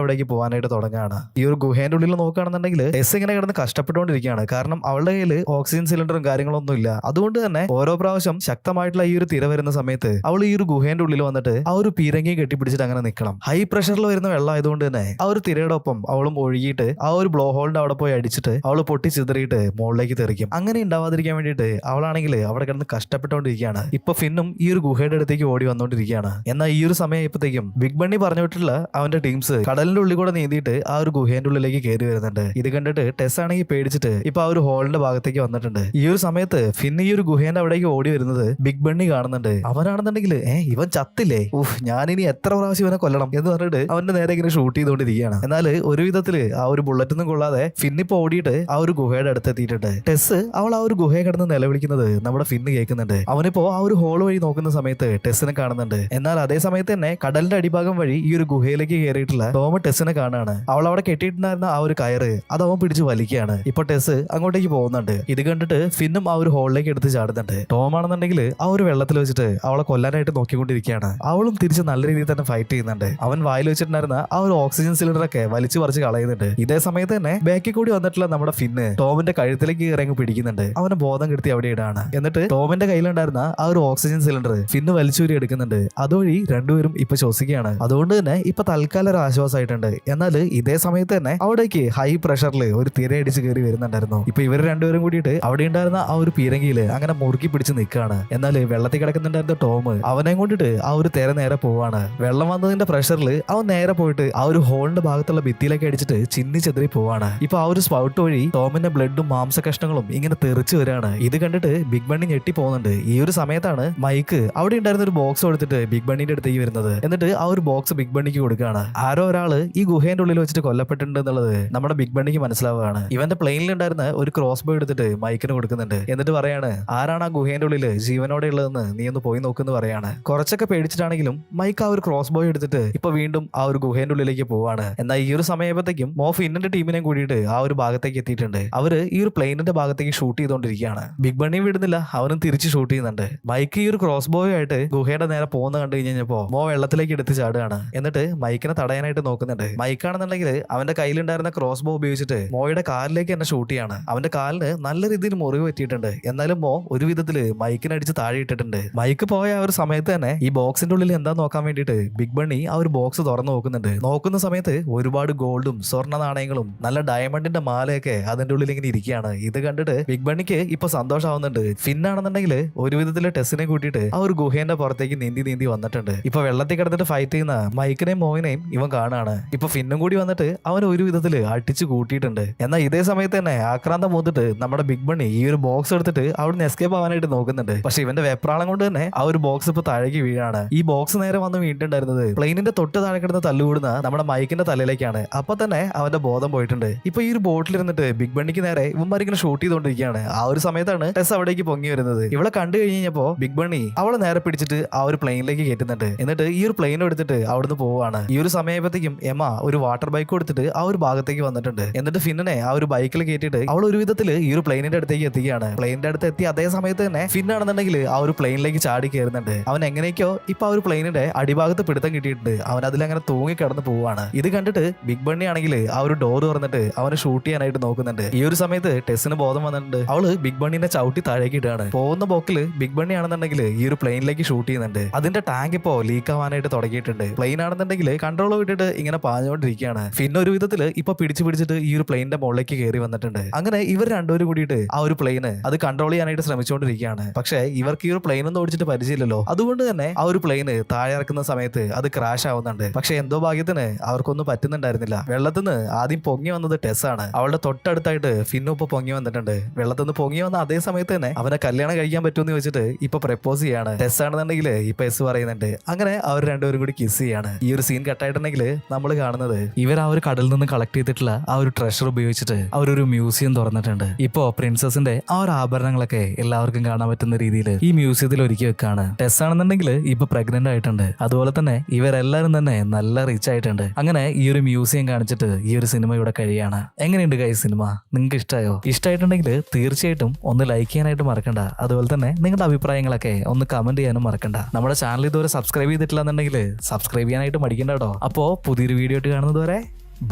അവിടേക്ക് പോകാനായിട്ട് തുടങ്ങുകയാണ്. ഈ ഒരു ഗുഹേന്റെ ഉള്ളിൽ നോക്കുകയാണെന്നുണ്ടെങ്കിൽ എസ് ഇങ്ങനെ കിടന്ന് കഷ്ടപ്പെട്ടുകൊണ്ടിരിക്കുകയാണ്. കാരണം അവളുടെ കയ്യിൽ ഓക്സിജൻ സിലിണ്ടറും കാര്യങ്ങളൊന്നും ഇല്ല. അതുകൊണ്ട് തന്നെ ഓരോ പ്രാവശ്യം ശക്തമായിട്ടുള്ള ഈ ഒരു തിര വരുന്ന സമയത്ത് അവൾ ഈ ഒരു ഗുഹേന്റെ ഉള്ളിൽ വന്നിട്ട് ആ ഒരു പീരങ്കി കെട്ടിപ്പിടിച്ചിട്ട് അങ്ങനെ നിൽക്കണം. ഹൈ പ്രഷറിൽ വരുന്ന വെള്ളം ആയതുകൊണ്ട് തന്നെ ആ ഒരു തിരയുടെ ഒപ്പം അവളും ഒഴുകിയിട്ട് ആ ഒരു ബ്ലോ ഹോളിന്റെ അവിടെ പോയി അടിച്ചിട്ട് അവള് പൊട്ടി ചിതറിയിട്ട് മുകളിലേക്ക് തെറിക്കും. അങ്ങനെ ഉണ്ടാവാതിരിക്കാൻ വേണ്ടിയിട്ട് അവളാണെങ്കിൽ അവിടെ കിടന്ന് കഷ്ടപ്പെട്ടുകൊണ്ടിരിക്കുകയാണ്. ഇപ്പൊ ഫിന്നും ഈ ഒരു ഗുഹയുടെ അടുത്തേക്ക് ഓടി വന്നുകൊണ്ടിരിക്കുകയാണ്. എന്നാൽ ഈ ഒരു സമയമായപ്പോഴത്തേക്കും ബിഗ് ബണ്ണി പറഞ്ഞു വിട്ടിട്ടുള്ള അവന്റെ ടീംസ് കടലിന്റെ ഉള്ളിൽ കൂടെ നീന്തിയിട്ട് ആ ഒരു ഗുഹേന്റെ ഉള്ളിലേക്ക് കയറി വരുന്നുണ്ട്. ഇത് കണ്ടിട്ട് ടെസ് ആണെങ്കിൽ പേടിച്ചിട്ട് ഇപ്പൊ ആ ഒരു ഹോളിന്റെ ഭാഗത്തേക്ക് വന്നിട്ടുണ്ട്. ഈ ഒരു സമയത്ത് ഫിന്ന് ഈ ഒരു ഗുഹേന്റെ അവിടേക്ക് ഓടി വരുന്നത് ബിഗ് ബണ്ണി കാണുന്നുണ്ട്. അവനാണെന്നുണ്ടെങ്കിൽ ഇവൻ ചത്തില്ലേ, ഞാനിനി എത്ര പ്രാവശ്യം ഇവനെ കൊല്ലണം എന്ന് പറഞ്ഞിട്ട് അവന്റെ നേരെ ഇങ്ങനെ ഷൂട്ട് ചെയ്തുകൊണ്ടിരിക്കുകയാണ്. എന്നാൽ ഒരു വിധത്തില് ആ ഒരു ബുള്ളറ്റൊന്നും കൊള്ളാതെ ഫിന്നിപ്പോ ഓടിയിട്ട് ആ ഒരു ഗുഹയുടെ അടുത്ത് എത്തിയിട്ടുണ്ട്. ടെസ് അവൾ ആ ഒരു ഗുഹയെ കിടന്ന് നിലവിളിക്കുന്നത് നമ്മുടെ ഫിന്ന് കേൾക്കുന്നുണ്ട്. അവനിപ്പോ ആ ഒരു ഹോൾ വഴി നോക്കുന്ന സമയത്ത് ടെസ്സിനെ കാണുന്നുണ്ട്. എന്നാൽ അതേ സമയത്ത് തന്നെ കടലിന്റെ അടിഭാഗം വഴി ഈ ഒരു ഗുഹയിലേക്ക് കയറിയിട്ടുള്ള ടോം ടെസ്സിനെ കാണാണ്. അവൾ അവിടെ കെട്ടിയിട്ടുണ്ടായിരുന്ന ആ ഒരു കയറ് അത് അവൻ പിടിച്ച് വലിക്കുകയാണ്. ഇപ്പൊ ടെസ് അങ്ങോട്ടേക്ക് പോകുന്നുണ്ട്. ഇത് കണ്ടിട്ട് ഫിന്നും ആ ഒരു ഹോളിലേക്ക് എടുത്ത് ചാടുന്നുണ്ട്. ടോം ആണെന്നുണ്ടെങ്കിൽ ആ ഒരു വെള്ളത്തിൽ വെച്ചിട്ട് അവളെ കൊല്ലാനായിട്ട് നോക്കിക്കൊണ്ടിരിക്കുകയാണ്. അവളും തിരിച്ച് നല്ല രീതിയിൽ തന്നെ ഫൈറ്റ് ചെയ്യുന്നുണ്ട്. അവൻ വായിൽ വെച്ചിട്ടുണ്ടായിരുന്ന ആ ഒരു ഓക്സിജൻ സിലിണ്ടർ ഒക്കെ വലിച്ചു പറിച്ച് കളയുന്നുണ്ട്. ഇതേ സമയത്ത് തന്നെ ബാക്കിൽ കൂടി വന്നിട്ടുള്ള നമ്മുടെ ഫിന്ന് ടോമിന്റെ കഴുത്തിലേക്ക് ഇറങ്ങി പിടിക്കുന്നുണ്ട്. അവനെ ബോധം കെടുത്തി അവിടെ ഇടാണ്. എന്നിട്ട് ടോമിന്റെ കയ്യിലുണ്ടായിരുന്ന ആ ഒരു ഓക്സിജൻ സിലിണ്ടർ ഫിന്ന് വലിച്ചൂരി എടുക്കുന്നുണ്ട്. അതുവഴി രണ്ടുപേരും ഇപ്പൊ ശ്വസിക്കുകയാണ്. അതുകൊണ്ട് തന്നെ ഇപ്പൊ തൽക്കാലം ഒരു ആശ്വാസമായിട്ടുണ്ട്. എന്നാൽ ഇതേ സമയത്ത് തന്നെ അവിടേക്ക് ഹൈ പ്രഷറിൽ ഒരു തിരയടിച്ച് കയറി വരുന്നുണ്ടായിരുന്നു. ഇപ്പൊ ഇവർ രണ്ടുപേരും കൂടിയിട്ട് അവിടെ ഉണ്ടായിരുന്ന ആ ഒരു പീരങ്കിയില് അങ്ങനെ മുറുക്കി പിടിച്ച് നിൽക്കുകയാണ്. എന്നാൽ വെള്ളത്തിൽ കിടക്കുന്നുണ്ടായിരുന്ന ടോം അവനെ കൊണ്ടിട്ട് ആ ഒരു തിര നേരെ പോവാണ്. വെള്ളം വന്നതിന്റെ പ്രഷറിൽ അവൻ നേരെ പോയിട്ട് ആ ഒരു ഹോളിന്റെ ഭാഗത്തുള്ള ഭിത്തിയിലേക്ക് അടിച്ചിട്ട് ചിന്നി ചെതറി പോവാണ്. ഇപ്പൊ ആ ഒരു സ്പൗട്ട് വഴി ടോമിന്റെ ബ്ലഡും മാംസ കഷ്ണങ്ങളും ഇങ്ങനെ തെറിച്ച് വരികയാണ്. ഇത് കണ്ടിട്ട് ബിഗ് ബണ്ണി ഞെട്ടി പോകുന്നുണ്ട്. ഈ ഒരു സമയത്താണ് മൈക്ക് അവിടെ ഉണ്ടായിരുന്ന ഒരു ബോക്സ് എടുത്തിട്ട് ബിഗ് ബണ്ണിന്റെ അടുത്തേക്ക് വരുന്നത്. എന്നിട്ട് ആ ഒരു ബോക്സ് ബിഗ് ബണ്ണിക്ക് കൊടുക്കുകയാണ്. ആരോ ഒരാള് ഈ ഗുഹേന്റെ ഉള്ളിൽ വെച്ചിട്ട് കൊല്ലപ്പെട്ടിട്ടുണ്ട് എന്നുള്ളത് നമ്മുടെ ബിഗ് ബണ്ണിക്ക് മനസ്സിലാവുകയാണ്. ഇവന്റെ പ്ലെയിനിൽ ഉണ്ടായിരുന്ന ഒരു ക്രോസ് ബോ എടുത്തിട്ട് മൈക്കിന് കൊടുക്കുന്നുണ്ട്. എന്നിട്ട് പറയാണ് ആരാണ് ആ ഗുഹേന്റെ ഉള്ളില് ജീവനോടെ ഉള്ളതെന്ന് നീ ഒന്ന് പോയി നോക്കുന്നു പറയാണ്. കുറച്ചൊക്കെ പേടിച്ചിട്ടാണെങ്കിലും മൈക്ക് ആ ഒരു ക്രോസ് ബോയ് എടുത്തിട്ട് ഇപ്പൊ വീണ്ടും ആ ഒരു ഗുഹേന്റെ ഉള്ളിലേക്ക് പോവാണ്. എന്നാൽ ഈ ഒരു സമയത്തേക്കും മോ ഫിന്നിന്റെ ടീമിനെ കൂടിയിട്ട് ആ ഒരു ഭാഗത്തേക്ക് എത്തിയിട്ടുണ്ട്. അവര് ഈ ഒരു പ്ലെയിനിന്റെ ഭാഗത്തേക്ക് ഷൂട്ട് ചെയ്തുകൊണ്ടിരിക്കുകയാണ്. ബിഗ് ബണ്ണിയും വിടുന്നില്ല, അവനും തിരിച്ച് ഷൂട്ട് ചെയ്യുന്നുണ്ട്. മൈക്ക് ഈ ഒരു ക്രോസ് ബോയ് ആയിട്ട് ഗുഹയുടെ നേരെ പോകുന്ന കണ്ടു കഴിഞ്ഞപ്പോ മോ വെള്ളത്തിലേക്ക് എടുത്ത് ചാടുകയാണ്. എന്നിട്ട് മൈക്കിനെ തടയാനായിട്ട് നോക്കുന്നുണ്ട്. മൈക്കാണെന്നുണ്ടെങ്കിൽ അവന്റെ കയ്യിലുണ്ടായിരുന്ന ക്രോസ് ബോ ഉപയോഗിച്ചിട്ട് മോയുടെ കാലിലേക്ക് തന്നെ ഷൂട്ട് ചെയ്യാണ്. അവന്റെ കാലിന് നല്ല രീതിയിൽ മുറിവ് പറ്റിയിട്ടുണ്ട്. എന്നാലും മോ ഒരു വിധത്തില് മൈക്കിനെ അടിച്ച് താഴെ ഇട്ടിട്ടുണ്ട്. മൈക്ക് പോയ ആ ഒരു സമയത്ത് തന്നെ ഈ ബോക്സിന്റെ ഉള്ളിൽ എന്താ നോക്കാൻ വേണ്ടിയിട്ട് ബിഗ് ബണ്ണി ആ ഒരു ബോക്സ് തുറന്നു നോക്കുന്നുണ്ട്. നോക്കുന്ന സമയത്ത് ഒരുപാട് ഗോൾഡും സ്വർണ്ണ നാണയങ്ങളും നല്ല ഡയമണ്ടിന്റെ മാലയൊക്കെ അതിന്റെ ഉള്ളിൽ ഇങ്ങനെ ഇരിക്കുകയാണ്. ഇത് കണ്ടിട്ട് ബിഗ് ബണ്ണിക്ക് ഇപ്പൊ സന്തോഷമാവുന്നുണ്ട്. ഫിന്നാണെന്നുണ്ടെങ്കിൽ ഒരു വിധത്തില് ടെസ്സിനെ കൂട്ടിയിട്ട് ആ ഒരു ഗുഹേന്റെ പുറത്തേക്ക് നീന്തി വന്നിട്ടുണ്ട്. ഇപ്പൊ വെള്ളത്തിൽ കിടന്നിട്ട് ഫൈറ്റ് ചെയ്യുന്ന മൈക്കിനെയും മോയിനെയും ഇവൻ കാണാണ്. ഇപ്പൊ ഫിന്നും കൂടി വന്നിട്ട് അവൻ ഒരു വിധത്തില് അടിച്ചു കൂട്ടിയിട്ടുണ്ട്. എന്നാൽ ഇതേ സമയത്ത് തന്നെ ആക്രാന്തം മൂത്തിട്ട് നമ്മുടെ ബിഗ് ബണ്ണി ഈ ഒരു ബോക്സ് എടുത്തിട്ട് അവിടുന്ന് എസ്കേപ്പ് ആവാനായിട്ട് നോക്കുന്നുണ്ട്. പക്ഷെ ഇവന്റെ വെപ്രാളം കൊണ്ട് തന്നെ ആ ഒരു ബോക്സ് ഇപ്പൊ താഴേക്ക് വീഴാണ്. ഈ ബോക്സ് നേരെ വന്ന് വീണിട്ടുണ്ടായിരുന്നത് പ്ലെയിനിന്റെ തൊട്ട് താഴെ കിടന്ന് തല്ലുകൂടുന്ന നമ്മുടെ മൈക്കിന്റെ തലയിലേക്കാണ്. അപ്പൊ തന്നെ അവന്റെ ബോധം പോയിട്ടുണ്ട്. ഇപ്പൊ ഈ ഒരു ബോട്ടിലിരുന്നിട്ട് ബിഗ് ബണ്ണിക്ക് നേരെ ഇവന്മാരിങ്ങനെ ഷൂട്ട് ചെയ്തുകൊണ്ടിരിക്കുകയാണ്. ആ ഒരു സമയത്താണ് ടെസ് അവിടേക്ക് പൊങ്ങി വരുന്നത്. ഇവളെ കണ്ടു കഴിഞ്ഞപ്പോ ബിഗ് ബണ്ണി അവളെ നേരെ പിടിച്ചിട്ട് ആ ഒരു പ്ലെയിനിലേക്ക് കയറ്റുന്നുണ്ട്. എന്നിട്ട് ഈ ഒരു പ്ലെയിൻ എടുത്തിട്ട് അവിടുന്ന് പോവാണ്. ഈ ഒരു സമയത്തേക്കും എമ ഒരു വാട്ടർ ബൈക്ക് എടുത്തിട്ട് ആ ഒരു ഭാഗത്തേക്ക് വന്നിട്ടുണ്ട്. എന്നിട്ട് ഫിന്നിനെ ആ ഒരു ബൈക്കിൽ കയറ്റിയിട്ട് അവൾ ഒരു വിധത്തില് ഈ ഒരു പ്ലെയിനിന്റെ അടുത്തേക്ക് എത്തിക്കുകയാണ്. പ്ലെയിനിന്റെ അടുത്ത് എത്തി അതേ സമയത്ത് തന്നെ ഫിന്നാണെന്നുണ്ടെങ്കിൽ ആ ഒരു പ്ലെയിനിലേക്ക് പ്ലെയിനിലേക്ക് ചാടി കയറുന്നുണ്ട്. അവൻ എങ്ങനെയൊക്കെയോ ഇപ്പൊ ആ ഒരു പ്ലെയിനിന്റെ അടിഭാഗത്ത് പിടുത്തം കിട്ടിയിട്ടുണ്ട്. അവൻ അതിലങ്ങനെ തൂങ്ങി കിടന്ന് പോവാണ്. ഇത് കണ്ടിട്ട് ബിഗ് ബണ്ണി ആണെങ്കിൽ ആ ഒരു ഡോർ തുറന്നിട്ട് അവനെ ഷൂട്ട് ചെയ്യാനായിട്ട് നോക്കുന്നുണ്ട്. ഈ ഒരു സമയത്ത് ടെസ്സിന് ബോധം വന്നിട്ടുണ്ട്. അവള് ബിഗ് ബണ്ണിനെ ചവിട്ടി താഴേക്ക് ഇട്ടാണ്. പോകുന്ന പോക്കില് ബിഗ് ബണ്ണി ആണെന്നുണ്ടെങ്കിൽ ഈ ഒരു പ്ലെയിനിലേക്ക് ഷൂട്ട് ചെയ്യുന്നുണ്ട്. അതിന്റെ ടാങ്ക് ഇപ്പോ ലീക്ക് ആവാനായിട്ട് തുടങ്ങിയിട്ടുണ്ട്. പ്ലെയിൻ ആണെന്നുണ്ടെങ്കിൽ കൺട്രോൾ വിട്ടിട്ട് ഇങ്ങനെ പാഞ്ഞുകൊണ്ടിരിക്കുകയാണ്. പിന്നെ ഒരു വിധത്തില് ഇപ്പൊ പിടിച്ചിട്ട് ഈ ഒരു പ്ലെയിനിന്റെ മുകളിലേക്ക് കയറി വന്നിട്ടുണ്ട്. അങ്ങനെ ഇവർ രണ്ടുപേരും കൂടിയിട്ട് ആ ഒരു പ്ലെയിന് അത് കൺട്രോൾ ചെയ്യാനായിട്ട് ശ്രമിച്ചുകൊണ്ടിരിക്കുകയാണ്. പക്ഷേ ഇവർക്ക് ഈ ഒരു പ്ലെയിൻ ഒന്നും ഓടിച്ചിട്ട് പരിചയമില്ലല്ലോ. അതുകൊണ്ട് തന്നെ ആ ഒരു പ്ലെയിന് താഴെ ഇറക്കുന്ന സമയത്ത് അത് ക്രാഷ് ആവുന്നുണ്ട്. പക്ഷെ എന്തോ ഭാഗ്യത്തിന് അവർക്കൊന്നും പറ്റുന്നുണ്ടായിരുന്നില്ല. വെള്ളത്തിൽ നിന്ന് ആദ്യം പൊങ്ങി വന്നത് ടെസ് ആണ്. അവളുടെ തൊട്ടടുത്തായിട്ട് ഫിന്നു ഇപ്പൊ പൊങ്ങി വന്നിട്ടുണ്ട്. വെള്ളത്തിൽ നിന്ന് പൊങ്ങി വന്ന അതേ സമയത്ത് തന്നെ അവനെ കല്യാണം കഴിക്കാൻ പറ്റുമെന്ന് ചോദിച്ചിട്ട് ഇപ്പൊ പ്രപ്പോസ് ചെയ്യാണ്. ടെസ് ആണെന്നുണ്ടെങ്കിൽ ഇപ്പൊ എസ് പറയുന്നുണ്ട്. അങ്ങനെ അവർ രണ്ടുപേരും കൂടി കിസ് ചെയ്യാണ്. ഈ ഒരു സീൻ കട്ടായിട്ടുണ്ടെങ്കിൽ നമ്മൾ കാണുന്നത് ഇവർ ആ ഒരു കടലിൽ നിന്ന് കളക്ട് ചെയ്തിട്ടുള്ള ആ ഒരു ട്രഷർ ഉപയോഗിച്ചിട്ട് അവരൊരു മ്യൂസിയം തുറന്നിട്ടുണ്ട്. ഇപ്പോ പ്രിൻസസിന്റെ ആ ഒരു ആഭരണങ്ങളൊക്കെ എല്ലാവർക്കും കാണാൻ പറ്റുന്ന രീതിയിൽ ഈ മ്യൂസിയത്തിൽ ഒരുക്കി വെക്കാണ്. ടെസ് ആണെന്നുണ്ടെങ്കിൽ ഇപ്പൊ പ്രഗ്നന്റ് ആയിട്ടുണ്ട്. അതുപോലെ തന്നെ ഇവരെല്ലാരും തന്നെ നല്ല റിച്ച് ആയിട്ടുണ്ട്. അങ്ങനെ ഈ ഒരു മ്യൂസിയം കാണിച്ചിട്ട് ഈ ഒരു സിനിമ ഇവിടെ കഴിയാണ്. എങ്ങനെയുണ്ട് ഗൈസ് സിനിമ? നിങ്ങൾക്ക് ഇഷ്ടമായോ? ഇഷ്ടമായിട്ടുണ്ടെങ്കിൽ തീർച്ചയായിട്ടും ഒന്ന് ലൈക്ക് ചെയ്യാനായിട്ട് മറക്കണ്ട. അതുപോലെ തന്നെ നിങ്ങളുടെ അഭിപ്രായങ്ങളൊക്കെ ഒന്ന് കമന്റ് ചെയ്യാനും മറക്കണ്ട. നമ്മുടെ ചാനൽ ഇതുവരെ സബ്സ്ക്രൈബ് ചെയ്തിട്ടില്ല എന്നുണ്ടെങ്കിൽ സബ്സ്ക്രൈബ് ചെയ്യാനായിട്ട് മടിക്കണ്ട കേട്ടോ. അപ്പോ പുതിയൊരു വീഡിയോ ആയിട്ട് കാണുന്നത് വരെ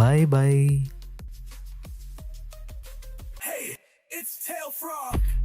bye bye. It's Tail Frog.